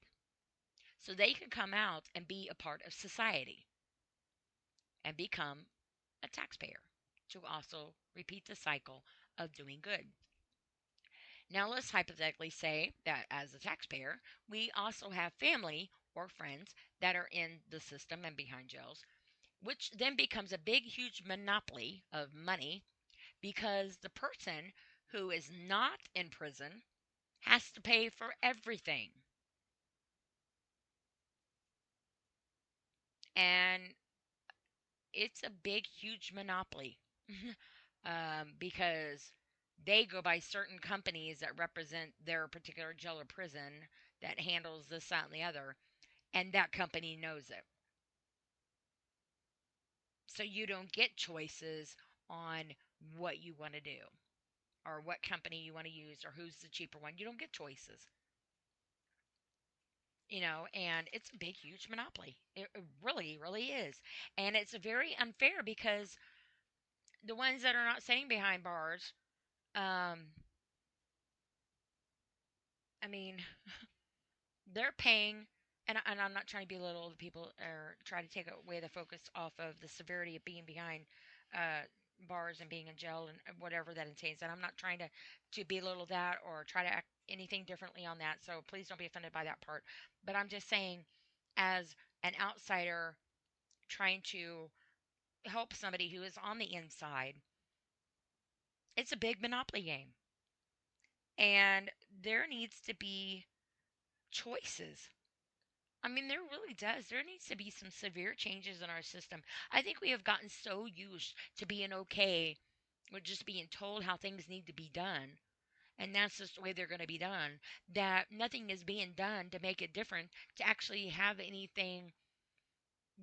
So they can come out and be a part of society and become a taxpayer to also repeat the cycle of doing good. Now, let's hypothetically say that as a taxpayer, we also have family or friends that are in the system and behind jails, which then becomes a big, huge monopoly of money because the person who is not in prison has to pay for everything. And it's a big, huge monopoly because they go by certain companies that represent their particular jail or prison that handles this, that, and the other, and that company knows it. So you don't get choices on what you want to do or what company you want to use or who's the cheaper one. You don't get choices. And it's a big, huge monopoly. It really, really is. And it's very unfair because the ones that are not sitting behind bars, um, I mean, they're paying, and I'm not trying to belittle the people or try to take away the focus off of the severity of being behind uh, bars and being in jail and whatever that entails. And I'm not trying to belittle that or try to act anything differently on that. So please don't be offended by that part. But I'm just saying, as an outsider trying to help somebody who is on the inside, it's a big monopoly game. And there needs to be choices. I mean, there really does. There needs to be some severe changes in our system. I think we have gotten so used to being okay with just being told how things need to be done, and that's just the way they're going to be done, that nothing is being done to make it different, to actually have anything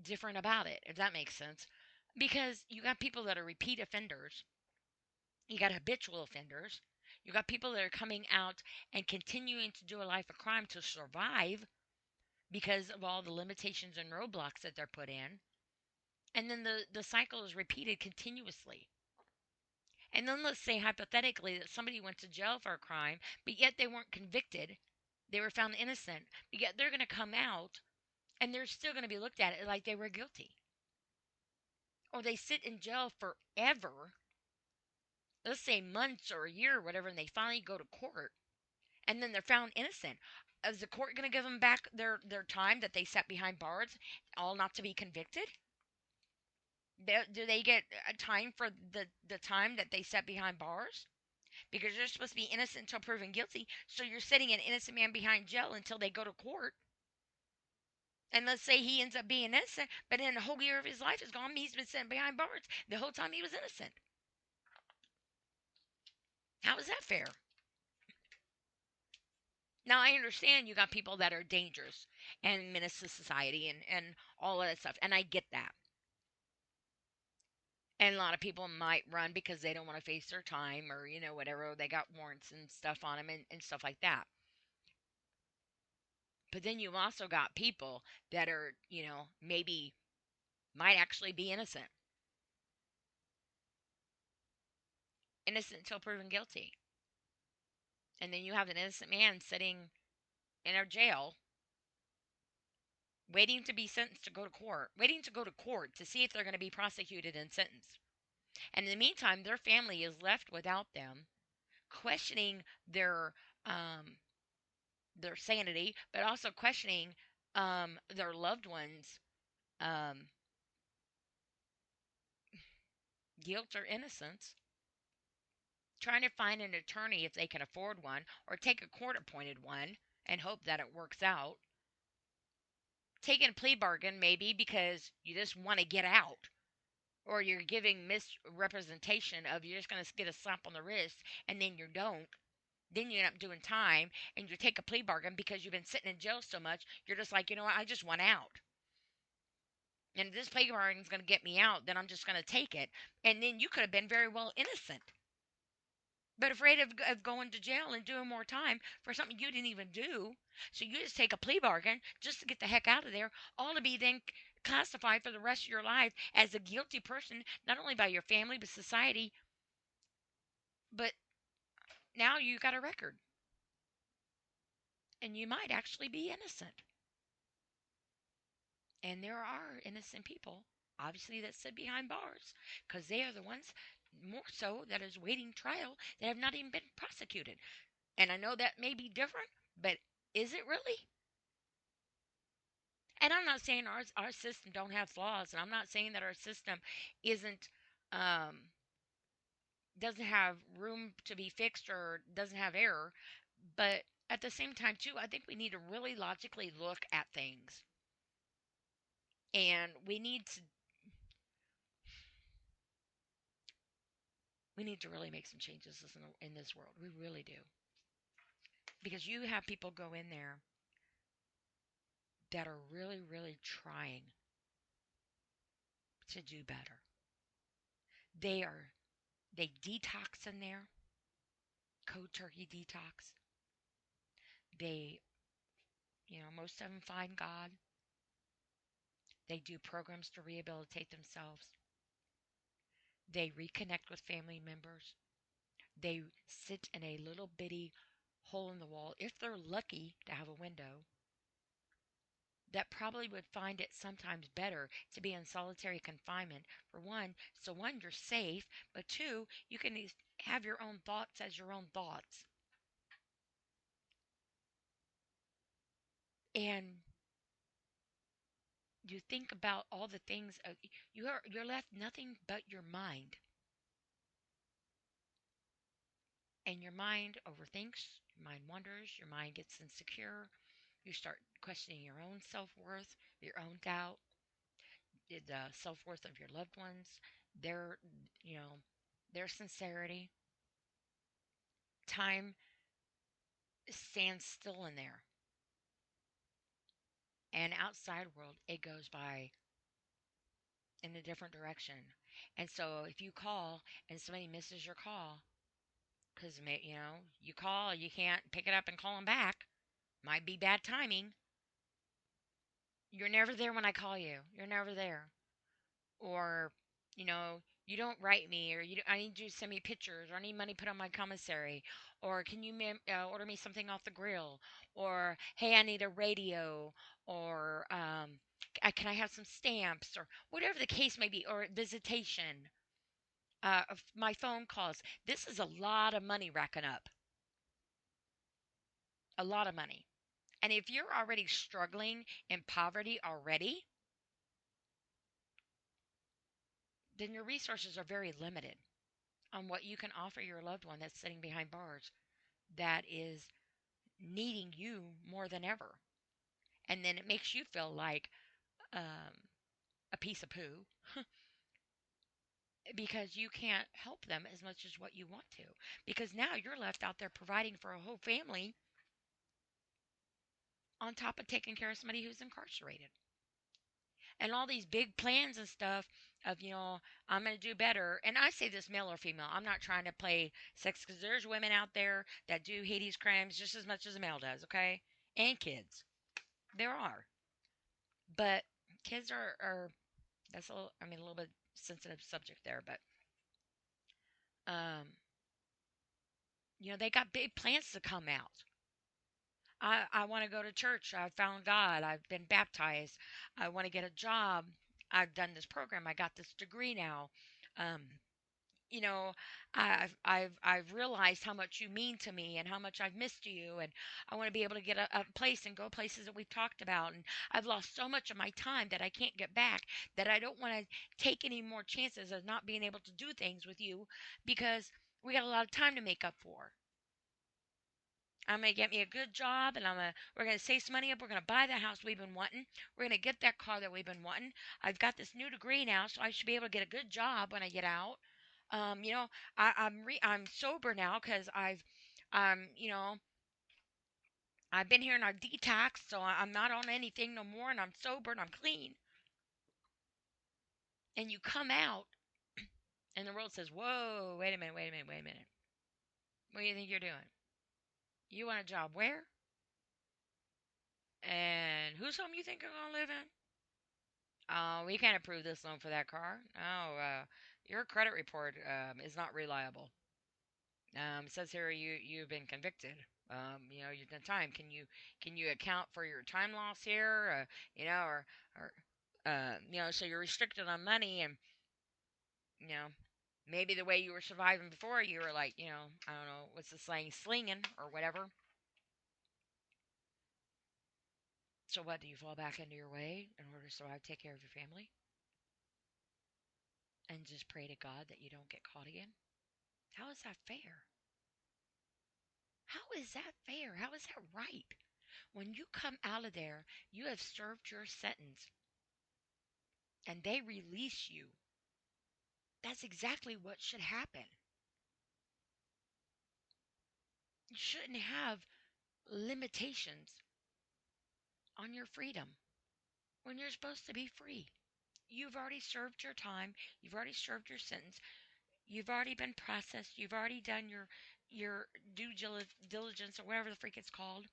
different about it, if that makes sense. Because you got people that are repeat offenders, you got habitual offenders, you got people that are coming out and continuing to do a life of crime to survive because of all the limitations and roadblocks that they're put in. And then the cycle is repeated continuously. And then let's say hypothetically that somebody went to jail for a crime, but yet they weren't convicted. They were found innocent, but yet they're going to come out and they're still going to be looked at it like they were guilty. Or they sit in jail forever, let's say months or a year or whatever, and they finally go to court and then they're found innocent. Is the court going to give them back their time that they sat behind bars, all not to be convicted? Do they get a time for the time that they sat behind bars? Because they're supposed to be innocent until proven guilty. So you're sitting an innocent man behind jail until they go to court. And let's say he ends up being innocent, but in a whole year of his life is gone. He's been sitting behind bars the whole time he was innocent. How is that fair? Now I understand you got people that are dangerous and menace to society and all of that stuff, and I get that. And a lot of people might run because they don't want to face their time or whatever. They got warrants and stuff on them and stuff like that. But then you've also got people that are maybe might actually be innocent, innocent until proven guilty. And then you have an innocent man sitting in a jail waiting to be sentenced to go to court, waiting to go to court to see if they're going to be prosecuted and sentenced. And in the meantime, their family is left without them, questioning their um, their sanity, but also questioning their loved ones' um, guilt or innocence, trying to find an attorney if they can afford one, or take a court appointed one and hope that it works out. Taking a plea bargain, maybe because you just want to get out, or you're giving misrepresentation of you're just going to get a slap on the wrist and then you don't. Then you end up doing time and you take a plea bargain because you've been sitting in jail so much. You're just like, you know what, I just want out. And if this plea bargain is going to get me out, then I'm just going to take it. And then you could have been very well innocent, but afraid of going to jail and doing more time for something you didn't even do. So you just take a plea bargain just to get the heck out of there, all to be then classified for the rest of your life as a guilty person, not only by your family, but society. But now you got a record, and you might actually be innocent. And there are innocent people, obviously, that sit behind bars because they are the ones more so that is waiting trial that have not even been prosecuted. And I know that may be different, but is it really? And I'm not saying our system don't have flaws, and I'm not saying that our system isn't um, doesn't have room to be fixed or doesn't have error. But at the same time, too, I think we need to really logically look at things, and we need to really make some changes in this world. We really do, because you have people go in there that are really, really trying to do better. They are they detox in there, cold turkey detox. They, most of them find God. They do programs to rehabilitate themselves. They reconnect with family members. They sit in a little bitty hole in the wall, if they're lucky to have a window, that probably would find it sometimes better to be in solitary confinement. For one, so one, you're safe, but two, you can have your own thoughts as your own thoughts. And you think about all the things you're left nothing but your mind. And your mind overthinks, your mind wonders, your mind gets insecure. You start questioning your own self-worth, your own doubt, the self-worth of your loved ones, their you know their sincerity. Time stands still in there, and outside world it goes by in a different direction. And so if you call and somebody misses your call because you call, you can't pick it up and call them back, might be bad timing. You're never there when I call you. You're never there. Or you don't write me, or I need you to send me pictures, or I need money put on my commissary, or can you order me something off the grill, or hey, I need a radio, or can I have some stamps, or whatever the case may be, or visitation, of my phone calls. This is a lot of money racking up, a lot of money. And if you're already struggling in poverty already, then your resources are very limited on what you can offer your loved one that's sitting behind bars, that is needing you more than ever. and then it makes you feel like um, a piece of poo because you can't help them as much as what you want to. Because now you're left out there providing for a whole family on top of taking care of somebody who's incarcerated. And all these big plans and stuff of, I'm going to do better. And I say this male or female. I'm not trying to play sex because there's women out there that do Hades crimes just as much as a male does, okay? And kids. There are. But kids are that's a little bit sensitive subject there, but um, they got big plans to come out. I want to go to church. I found God. I've been baptized. I want to get a job. I've done this program. I got this degree now. Um, you know, I've realized how much you mean to me and how much I've missed you, and I want to be able to get a place and go places that we've talked about. And I've lost so much of my time that I can't get back, that I don't want to take any more chances of not being able to do things with you because we got a lot of time to make up for. I'm gonna get me a good job, and we're gonna save some money up. We're gonna buy the house we've been wanting. We're gonna get that car that we've been wanting. I've got this new degree now, so I should be able to get a good job when I get out. Um, you know, I'm sober now because I've been here and I've detoxed, so I'm not on anything no more, and I'm sober and I'm clean. And you come out, and the world says, "Whoa, wait a minute, wait a minute, wait a minute. What do you think you're doing? You want a job where? And whose home you think you're gonna live in? We can't approve this loan for that car. Oh, your credit report is not reliable. It says here you've been convicted. You've done time. Can you account for your time loss here? Or so you're restricted on money, and you know maybe the way you were surviving before, you were like, I don't know what's the slang, slinging or whatever. So what, do you fall back into your way in order to survive, take care of your family, and just pray to God that you don't get caught again? How is that fair? How is that fair? How is that right? When you come out of there, you have served your sentence and they release you. That's exactly what should happen. You shouldn't have limitations on your freedom when you're supposed to be free. You've already served your time. You've already served your sentence. You've already been processed. You've already done your due diligence, or whatever the freak it's called.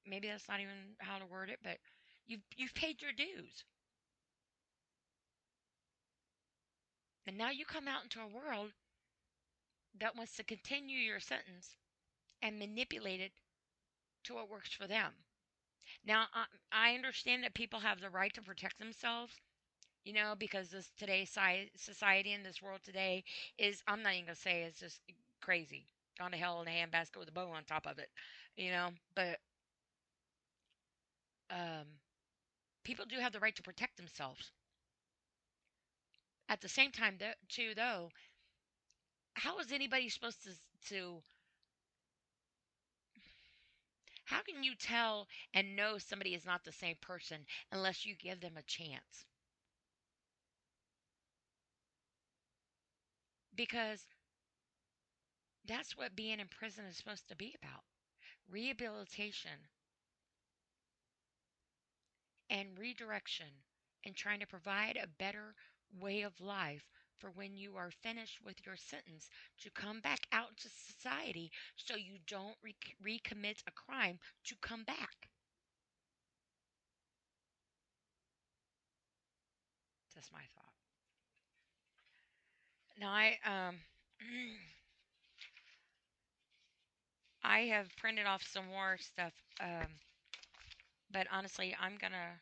Maybe that's not even how to word it, but you've paid your dues. And now you come out into a world that wants to continue your sentence and manipulate it to what works for them. Now, I understand that people have the right to protect themselves, because this today's society in this world today is, I'm not even going to say it's just crazy. Gone to hell in a handbasket with a bow on top of it, But um, people do have the right to protect themselves. At the same time, too, though, how is anybody supposed to how can you tell and know somebody is not the same person unless you give them a chance? Because that's what being in prison is supposed to be about: rehabilitation and redirection, and trying to provide a better way of life for when you are finished with your sentence, to come back out into society so you don't recommit a crime to come back. That's my thought. Now, I have printed off some more stuff, but honestly, I'm gonna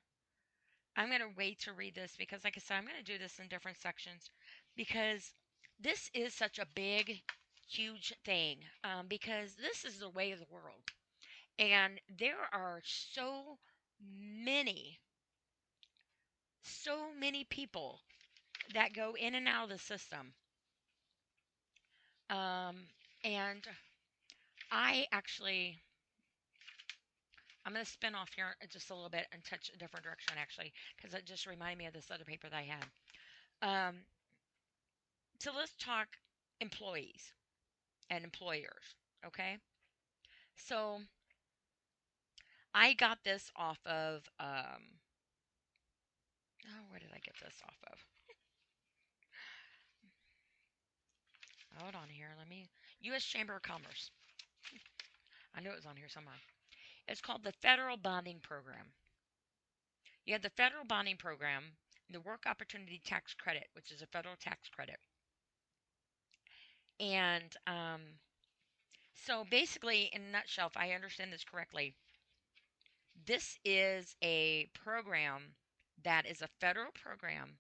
wait to read this because, like I said, I'm gonna do this in different sections because this is such a big, huge thing. Because this is the way of the world, and there are many, so many people that go in and out of the system. Um, and I actually I'm going to spin off here just a little bit and touch a different direction, actually, because it just reminded me of this other paper that I had. Um, so let's talk employees and employers, okay? So I got this off of, oh, where did I get this off of? Hold on here. U.S. Chamber of Commerce. I knew it was on here somewhere. It's called the Federal Bonding Program. You have the Federal Bonding Program, the Work Opportunity Tax Credit, which is a federal tax credit. And so basically, in a nutshell, if I understand this correctly, this is a program that is a federal program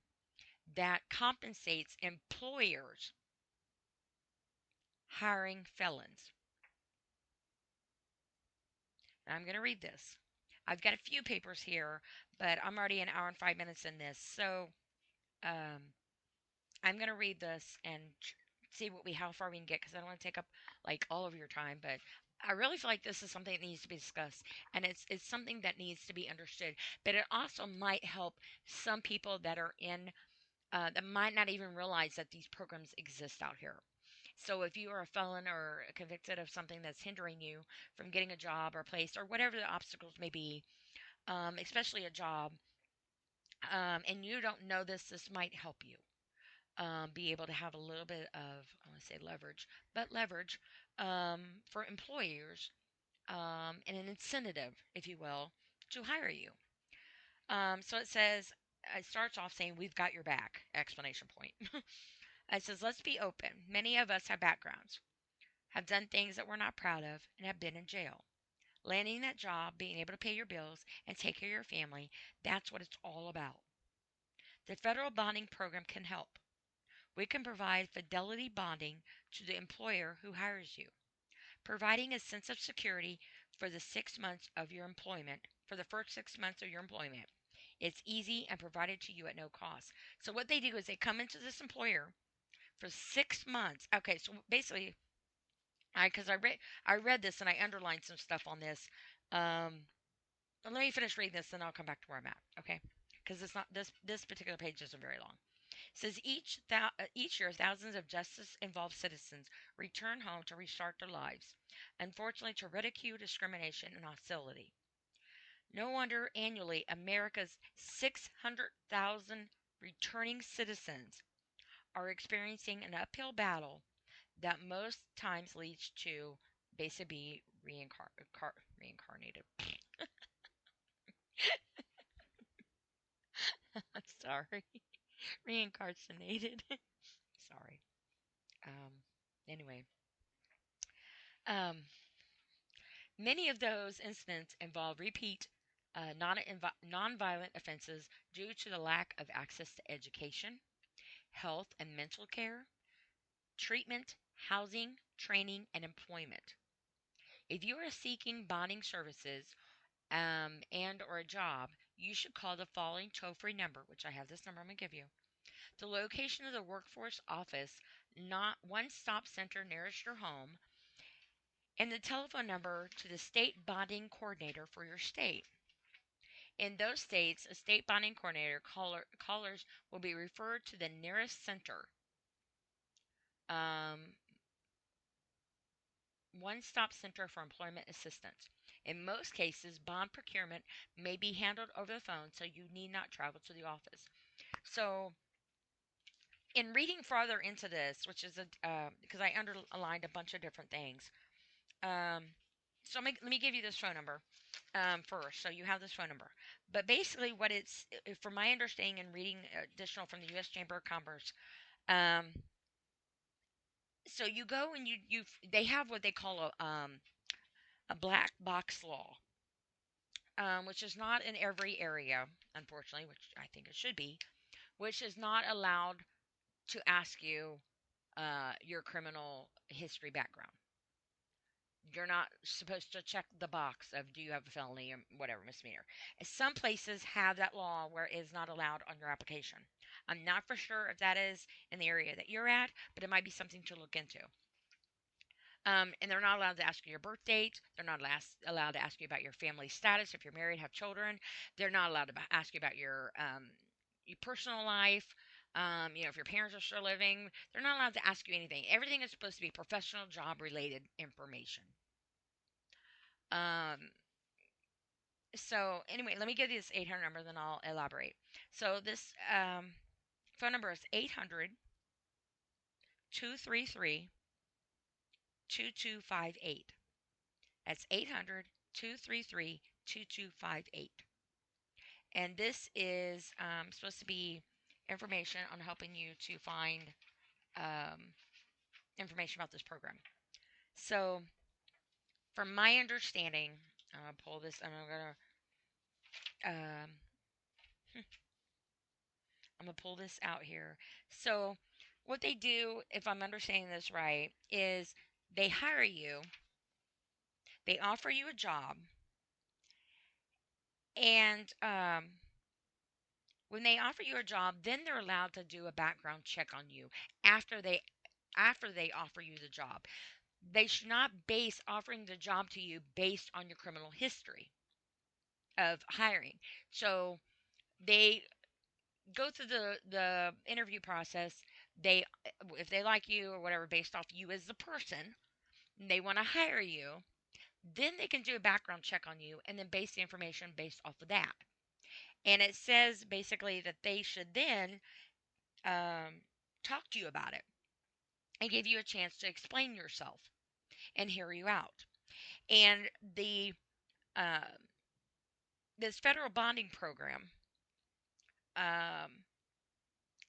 that compensates employers hiring felons. And I'm going to read this. I've got a few papers here, but I'm already an hour and 5 minutes in this. So um, I'm going to read this and see how far we can get because I don't want to take up like all of your time, but I really feel like this is something that needs to be discussed, and it's something that needs to be understood. But it also might help some people that are in that might not even realize that these programs exist out here. So if you are a felon or convicted of something that's hindering you from getting a job or place or whatever the obstacles may be, especially a job, and you don't know this, this might help you be able to have a little bit of, I want to say leverage, but leverage for employers and an incentive, if you will, to hire you. So it starts off saying, "We've got your back!" Explanation point. It says, "Let's be open. Many of us have backgrounds, have done things that we're not proud of, and have been in jail. Landing that job, being able to pay your bills, and take care of your family, that's what it's all about. The federal bonding program can help. We can provide fidelity bonding to the employer who hires you, providing a sense of security for the 6 months of your employment, for the first 6 months of your employment. It's easy and provided to you at no cost." So what they do is they come into this employer for 6 months. Okay, so basically, because I read this and I underlined some stuff on this. Let me finish reading this, then I'll come back to where I'm at. Okay, because it's not this particular page isn't very long. It says each year thousands of justice involved citizens return home to restart their lives, unfortunately to ridicule, discrimination, and hostility. No wonder annually America's 600,000 returning citizens are experiencing an uphill battle that most times leads to basically reincarnated. Sorry, reincarnated. Sorry. Um. Anyway, um, many of those incidents involve repeat nonviolent offenses due to the lack of access to education, health and mental care, treatment, housing, training, and employment. If you are seeking bonding services and or a job, you should call the following toll-free number, which I have this number I'm going to give you. The location of the workforce office, not one-stop center nearest your home, and the telephone number to the state bonding coordinator for your state. In those states, a state bonding coordinator callers will be referred to the nearest center. Um, One-stop center for employment assistance. In most cases, bond procurement may be handled over the phone, so you need not travel to the office. So, in reading further into this, which is because I underlined a bunch of different things. Um, so let me give you this phone number first, so you have this phone number. But basically, what from my understanding and reading additional from the U.S. Chamber of Commerce, um, so you go and they have what they call a black box law, which is not in every area, unfortunately, which I think it should be, which is not allowed to ask you your criminal history background. You're not supposed to check the box of do you have a felony or whatever misdemeanor. Some places have that law where it is not allowed on your application. I'm not for sure if that is in the area that you're at, but it might be something to look into. And they're not allowed to ask you your birth date. They're not allowed to ask you about your family status if you're married, have children. They're not allowed to ask you about your personal life. If your parents are still living, they're not allowed to ask you anything. Everything is supposed to be professional, job related information. Um, so anyway, let me give you this 800 number, then I'll elaborate. So this phone number is 800 233 2258. That's 800 233 2258. And this is supposed to be information on helping you to find um, information about this program. So, from my understanding, I'm going to pull this and um, I'm going to pull this out here. So, what they do, if I'm understanding this right, is they hire you, they offer you a job, and when they offer you a job, then they're allowed to do a background check on you after they offer you the job. They should not base offering the job to you based on your criminal history of hiring. So they go through the interview process. They if they like you or whatever based off you as the person, and they want to hire you, then they can do a background check on you and then base the information based off of that. And it says basically that they should then um, talk to you about it and give you a chance to explain yourself and hear you out. And the uh, this federal bonding program, um,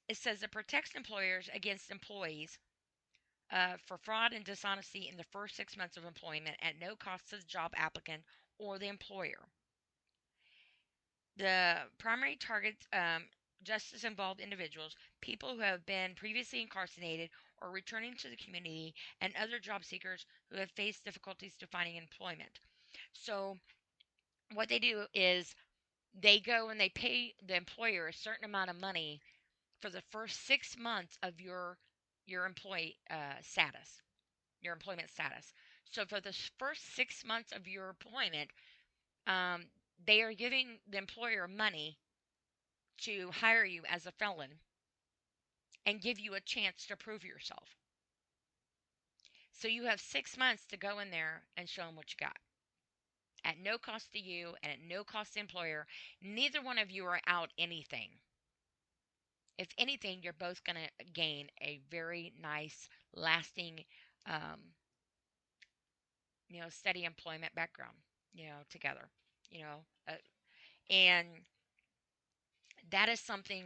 it says it protects employers against employees for fraud and dishonesty in the first 6 months of employment at no cost to the job applicant or the employer. The primary targets justice involved individuals, people who have been previously incarcerated or returning to the community, and other job seekers who have faced difficulties to finding employment. So, what they do is they go and they pay the employer a certain amount of money for the first 6 months of your employee status, your employment status. So for the first 6 months of your employment, they are giving the employer money to hire you as a felon and give you a chance to prove yourself. So you have 6 months to go in there and show them what you got. At no cost to you and at no cost to the employer. Neither one of you are out anything. If anything, you're both going to gain a very nice, lasting, um, steady employment background, together, you know, uh, and that is something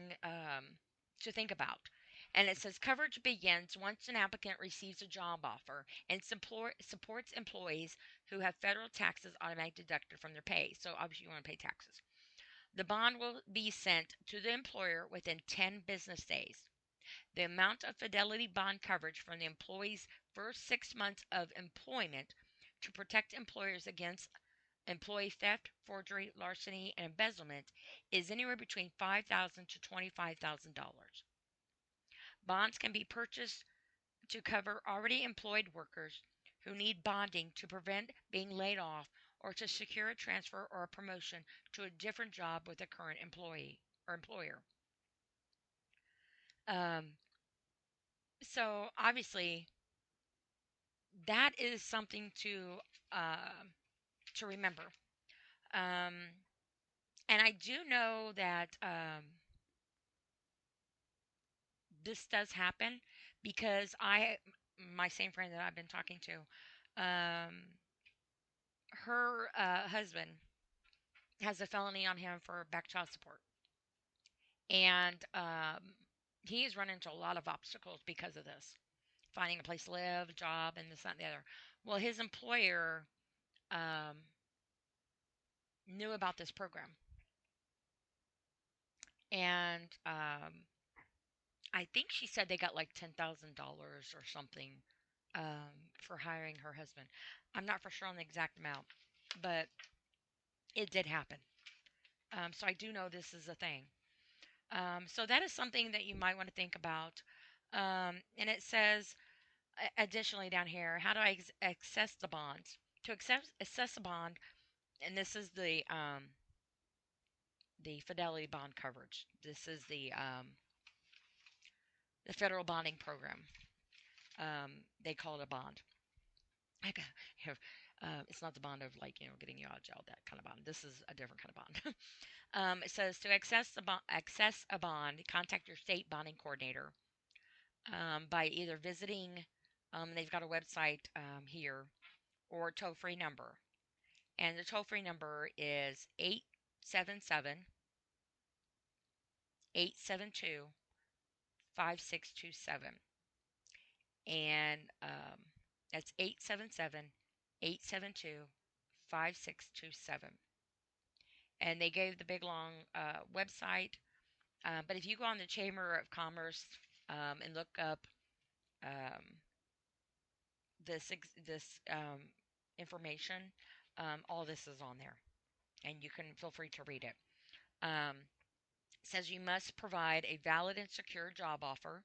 to think about. And it says coverage begins once an applicant receives a job offer and supports employees who have federal taxes automatically deducted from their pay. So obviously you want to pay taxes. The bond will be sent to the employer within 10 business days. The amount of fidelity bond coverage from the employee's first 6 months of employment to protect employers against employee theft, forgery, larceny, and embezzlement is anywhere between $5,000 to $25,000. Bonds can be purchased to cover already employed workers who need bonding to prevent being laid off or to secure a transfer or a promotion to a different job with a current employee or employer. Um, so obviously, that is something to remember. Um, and I do know that this does happen because my same friend that I've been talking to, um, her husband has a felony on him for back child support, and he's run into a lot of obstacles because of this, finding a place to live, a job, and this, that, and the other. Well, his employer um, knew about this program, and I think she said they got like $10,000 or something for hiring her husband. I'm not for sure on the exact amount, but it did happen. So I do know this is a thing. So that is something that you might want to think about. And it says Additionally, down here, how do I access the bonds? To access a bond, and this is the fidelity bond coverage. This is the federal bonding program. They call it a bond. I got, it's not the bond of like getting you out of jail, that kind of bond. This is a different kind of bond. It says to access a bond, contact your state bonding coordinator by either visiting. They've got a website here or toll free number, and the toll free number is 877-872-5627, and that's 877-872-5627. And they gave the big long website. But if you go on the Chamber of Commerce and look up um, this information, all this is on there, and you can feel free to read it. Um, says you must provide a valid and secure job offer,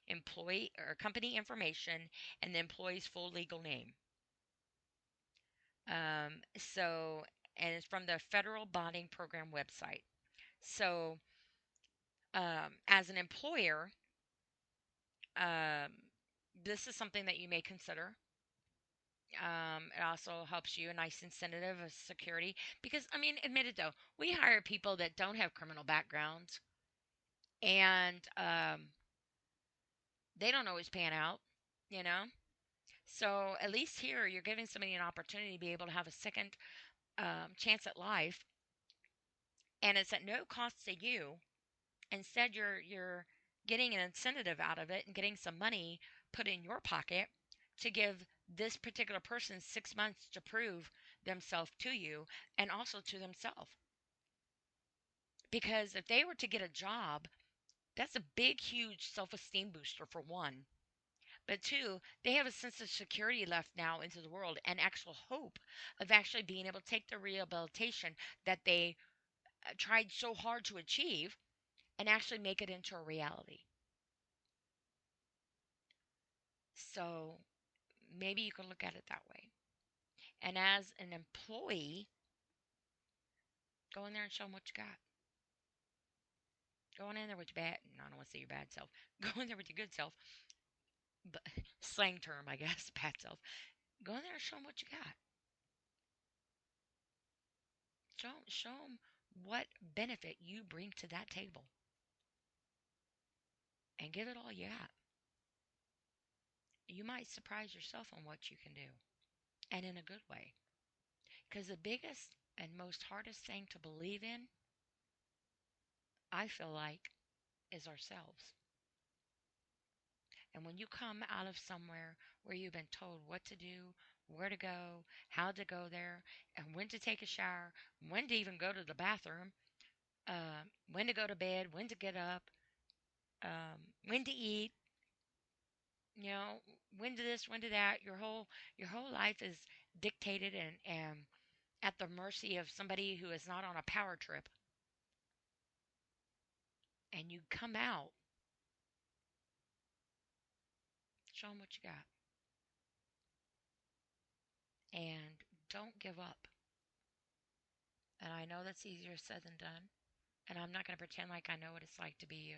employee or company information, and the employee's full legal name. So, and it's from the Federal Bonding Program website. So, as an employer, um, this is something that you may consider. It also helps you a nice incentive of security because, I mean, admit it though, we hire people that don't have criminal backgrounds, and they don't always pan out, you know. So at least here, you're giving somebody an opportunity to be able to have a second chance at life, and it's at no cost to you. Instead, you're getting an incentive out of it and getting some money put in your pocket to give this particular person 6 months to prove themselves to you and also to themselves. Because if they were to get a job, that's a big, huge self esteem booster for one. But two, they have a sense of security left now into the world and actual hope of actually being able to take the rehabilitation that they tried so hard to achieve and actually make it into a reality. So maybe you can look at it that way. And as an employee, go in there and show them what you got. Go in there with your bad, no, I don't want to say your bad self. Go in there with your good self, but slang term, I guess, bad self. Go in there and show them what you got. Show them what benefit you bring to that table and give it all you got. You might surprise yourself on what you can do, and in a good way. Because the biggest and most hardest thing to believe in, I feel like, is ourselves. And when you come out of somewhere where you've been told what to do, where to go, how to go there, and when to take a shower, when to even go to the bathroom, when to go to bed, when to get up, when to eat, you know, when to this, when to that, your whole life is dictated and at the mercy of somebody who is not on a power trip, and you come out, show them what you got, and don't give up. And I know that's easier said than done. And I'm not going to pretend like I know what it's like to be you.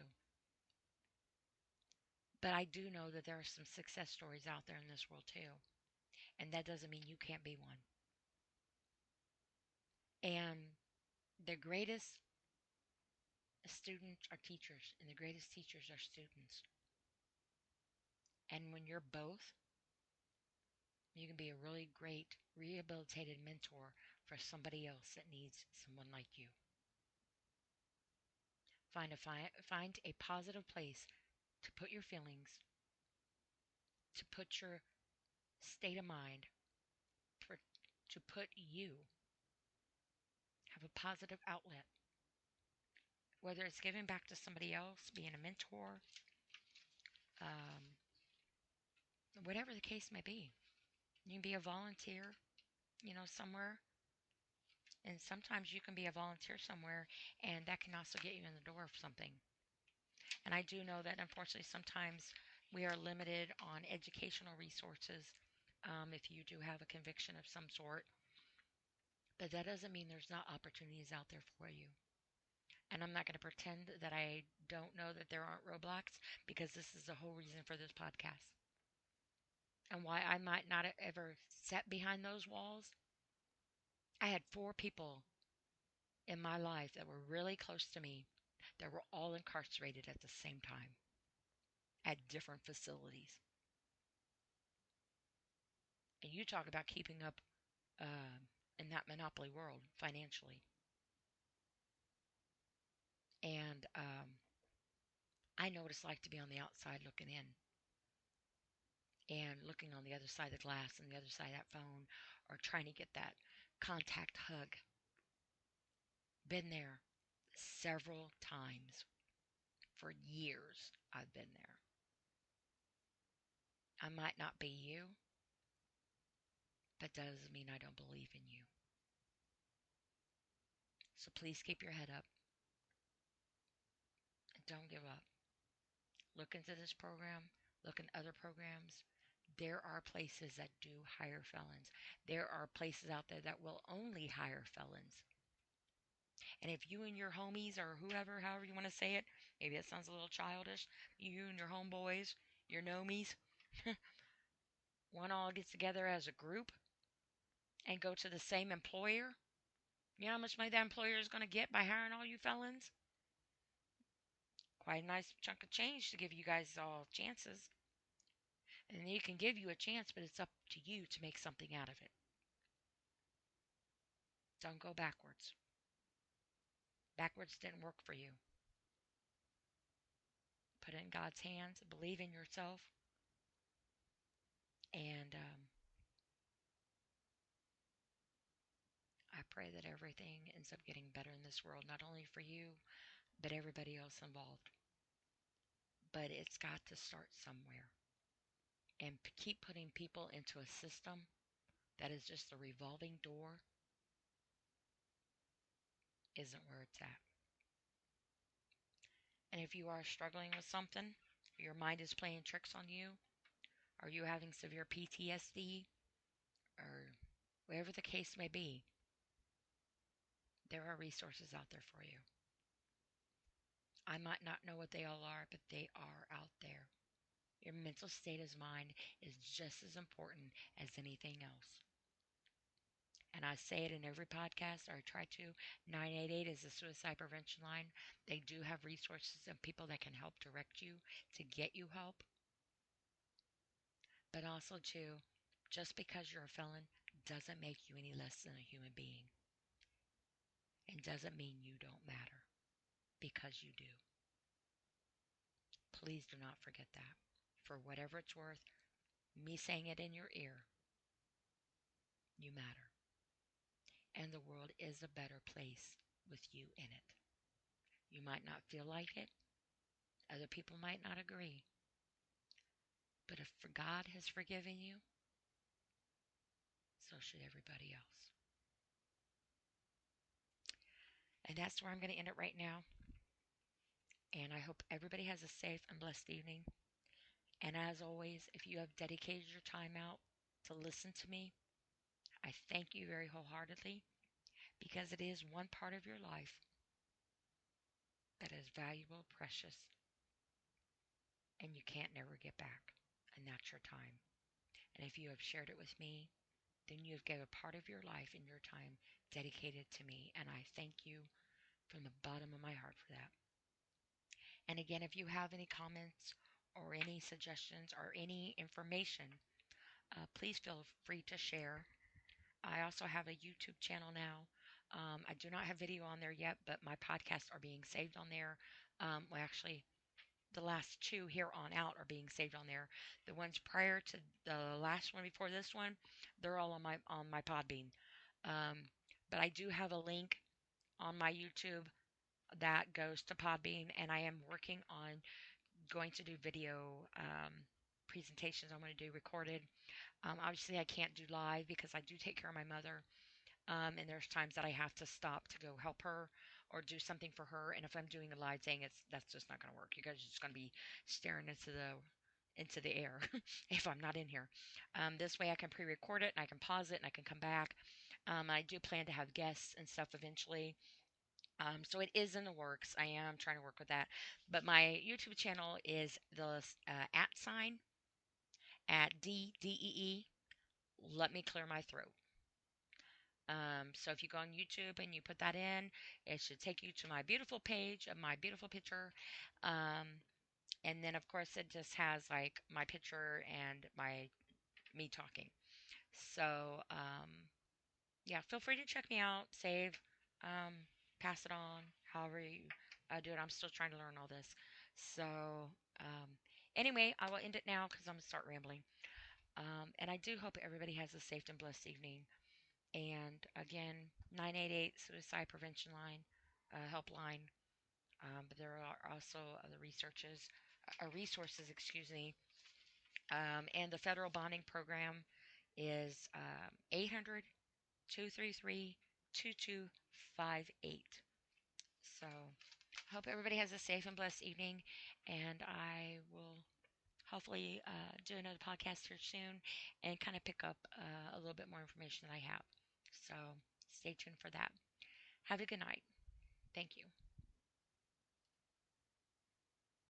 But I do know that there are some success stories out there in this world too. And that doesn't mean you can't be one. And the greatest students are teachers, and the greatest teachers are students. And when you're both, you can be a really great rehabilitated mentor for somebody else that needs someone like you. Find a positive place to put your feelings, to put your state of mind, to put you, have a positive outlet, whether it's giving back to somebody else, being a mentor, um, whatever the case may be. You can be a volunteer, somewhere, and sometimes you can be a volunteer somewhere, and that can also get you in the door of something. And I do know that unfortunately sometimes, We are limited on educational resources if you do have a conviction of some sort. But that doesn't mean there's not opportunities out there for you. And I'm not going to pretend that I don't know that there aren't roadblocks because this is the whole reason for this podcast. And why I might not have ever sat behind those walls. I had 4 people in my life that were really close to me that were all incarcerated at the same time at different facilities. And you talk about keeping up in that monopoly world financially. And I know what it's like to be on the outside looking in and looking on the other side of the glass and the other side of that phone or trying to get that contact hug. Been there several times. For years, I've been there. I might not be you, but doesn't mean I don't believe in you. So please keep your head up and don't give up. Look into this program, look in other programs. There are places that do hire felons. There are places out there that will only hire felons. And if you and your homies or whoever, however you want to say it, maybe it sounds a little childish, you and your homeboys, your nomies, want to all get together as a group and go to the same employer, you know how much money that employer is going to get by hiring all you felons? Quite a nice chunk of change to give you guys all chances. And they can give you a chance, but it's up to you to make something out of it. Don't go backwards. Backwards didn't work for you. Put it in God's hands. Believe in yourself. And I pray that everything ends up getting better in this world, not only for you, but everybody else involved. But it's got to start somewhere. And keep putting people into a system that is just a revolving door isn't where it's at. And if you are struggling with something, your mind is playing tricks on you, or you having severe PTSD, or whatever the case may be, there are resources out there for you. I might not know what they all are, but they are out there. Your mental state of mind is just as important as anything else. And I say it in every podcast, or I try to. 988 is a suicide prevention line. They do have resources and people that can help direct you to get you help. But also, too, just because you're a felon doesn't make you any less than a human being. And doesn't mean you don't matter, because you do. Please do not forget that. For whatever it's worth, me saying it in your ear, you matter. And the world is a better place with you in it. You might not feel like it. Other people might not agree. But if God has forgiven you, so should everybody else. And that's where I'm going to end it right now. And I hope everybody has a safe and blessed evening. And as always, if you have dedicated your time out to listen to me, I thank you very wholeheartedly, because it is one part of your life that is valuable, precious, and you can't never get back. And that's your time. And if you have shared it with me, then you have given a part of your life and your time dedicated to me. And I thank you from the bottom of my heart for that. And again, if you have any comments or any suggestions or any information, please feel free to share. I also have a YouTube channel now. I do not have video on there yet, but my podcasts are being saved on there. Well, actually, the last 2 here on out are being saved on there. The ones prior to the last one before this one, they're all on my Podbean. But I do have a link on my YouTube that goes to Podbean, and I am working on going to do video presentations. I'm going to do recorded. Obviously, I can't do live because I do take care of my mother. And there's times that I have to stop to go help her or do something for her. And if I'm doing a live thing, that's just not going to work. You guys are just going to be staring into the air if I'm not in here. This way I can pre-record it and I can pause it and I can come back. I do plan to have guests and stuff eventually. So it is in the works. I am trying to work with that. But my YouTube channel is the at sign at DDEE. Let me clear my throat. So if you go on YouTube and you put that in, it should take you to my beautiful page of my beautiful picture. And then of course it just has like my picture and my me talking. So yeah, feel free to check me out, save, um, pass it on, however you do it. I'm still trying to learn all this. So um, anyway, I will end it now because I'm gonna start rambling. And I do hope everybody has a safe and blessed evening. And again, 988 Suicide Prevention Line, helpline. But there are also other resources, excuse me. And the federal bonding program is 800 233 2258. So, I hope everybody has a safe and blessed evening. And I will hopefully do another podcast here soon and kind of pick up a little bit more information that I have. So, stay tuned for that. Have a good night. Thank you.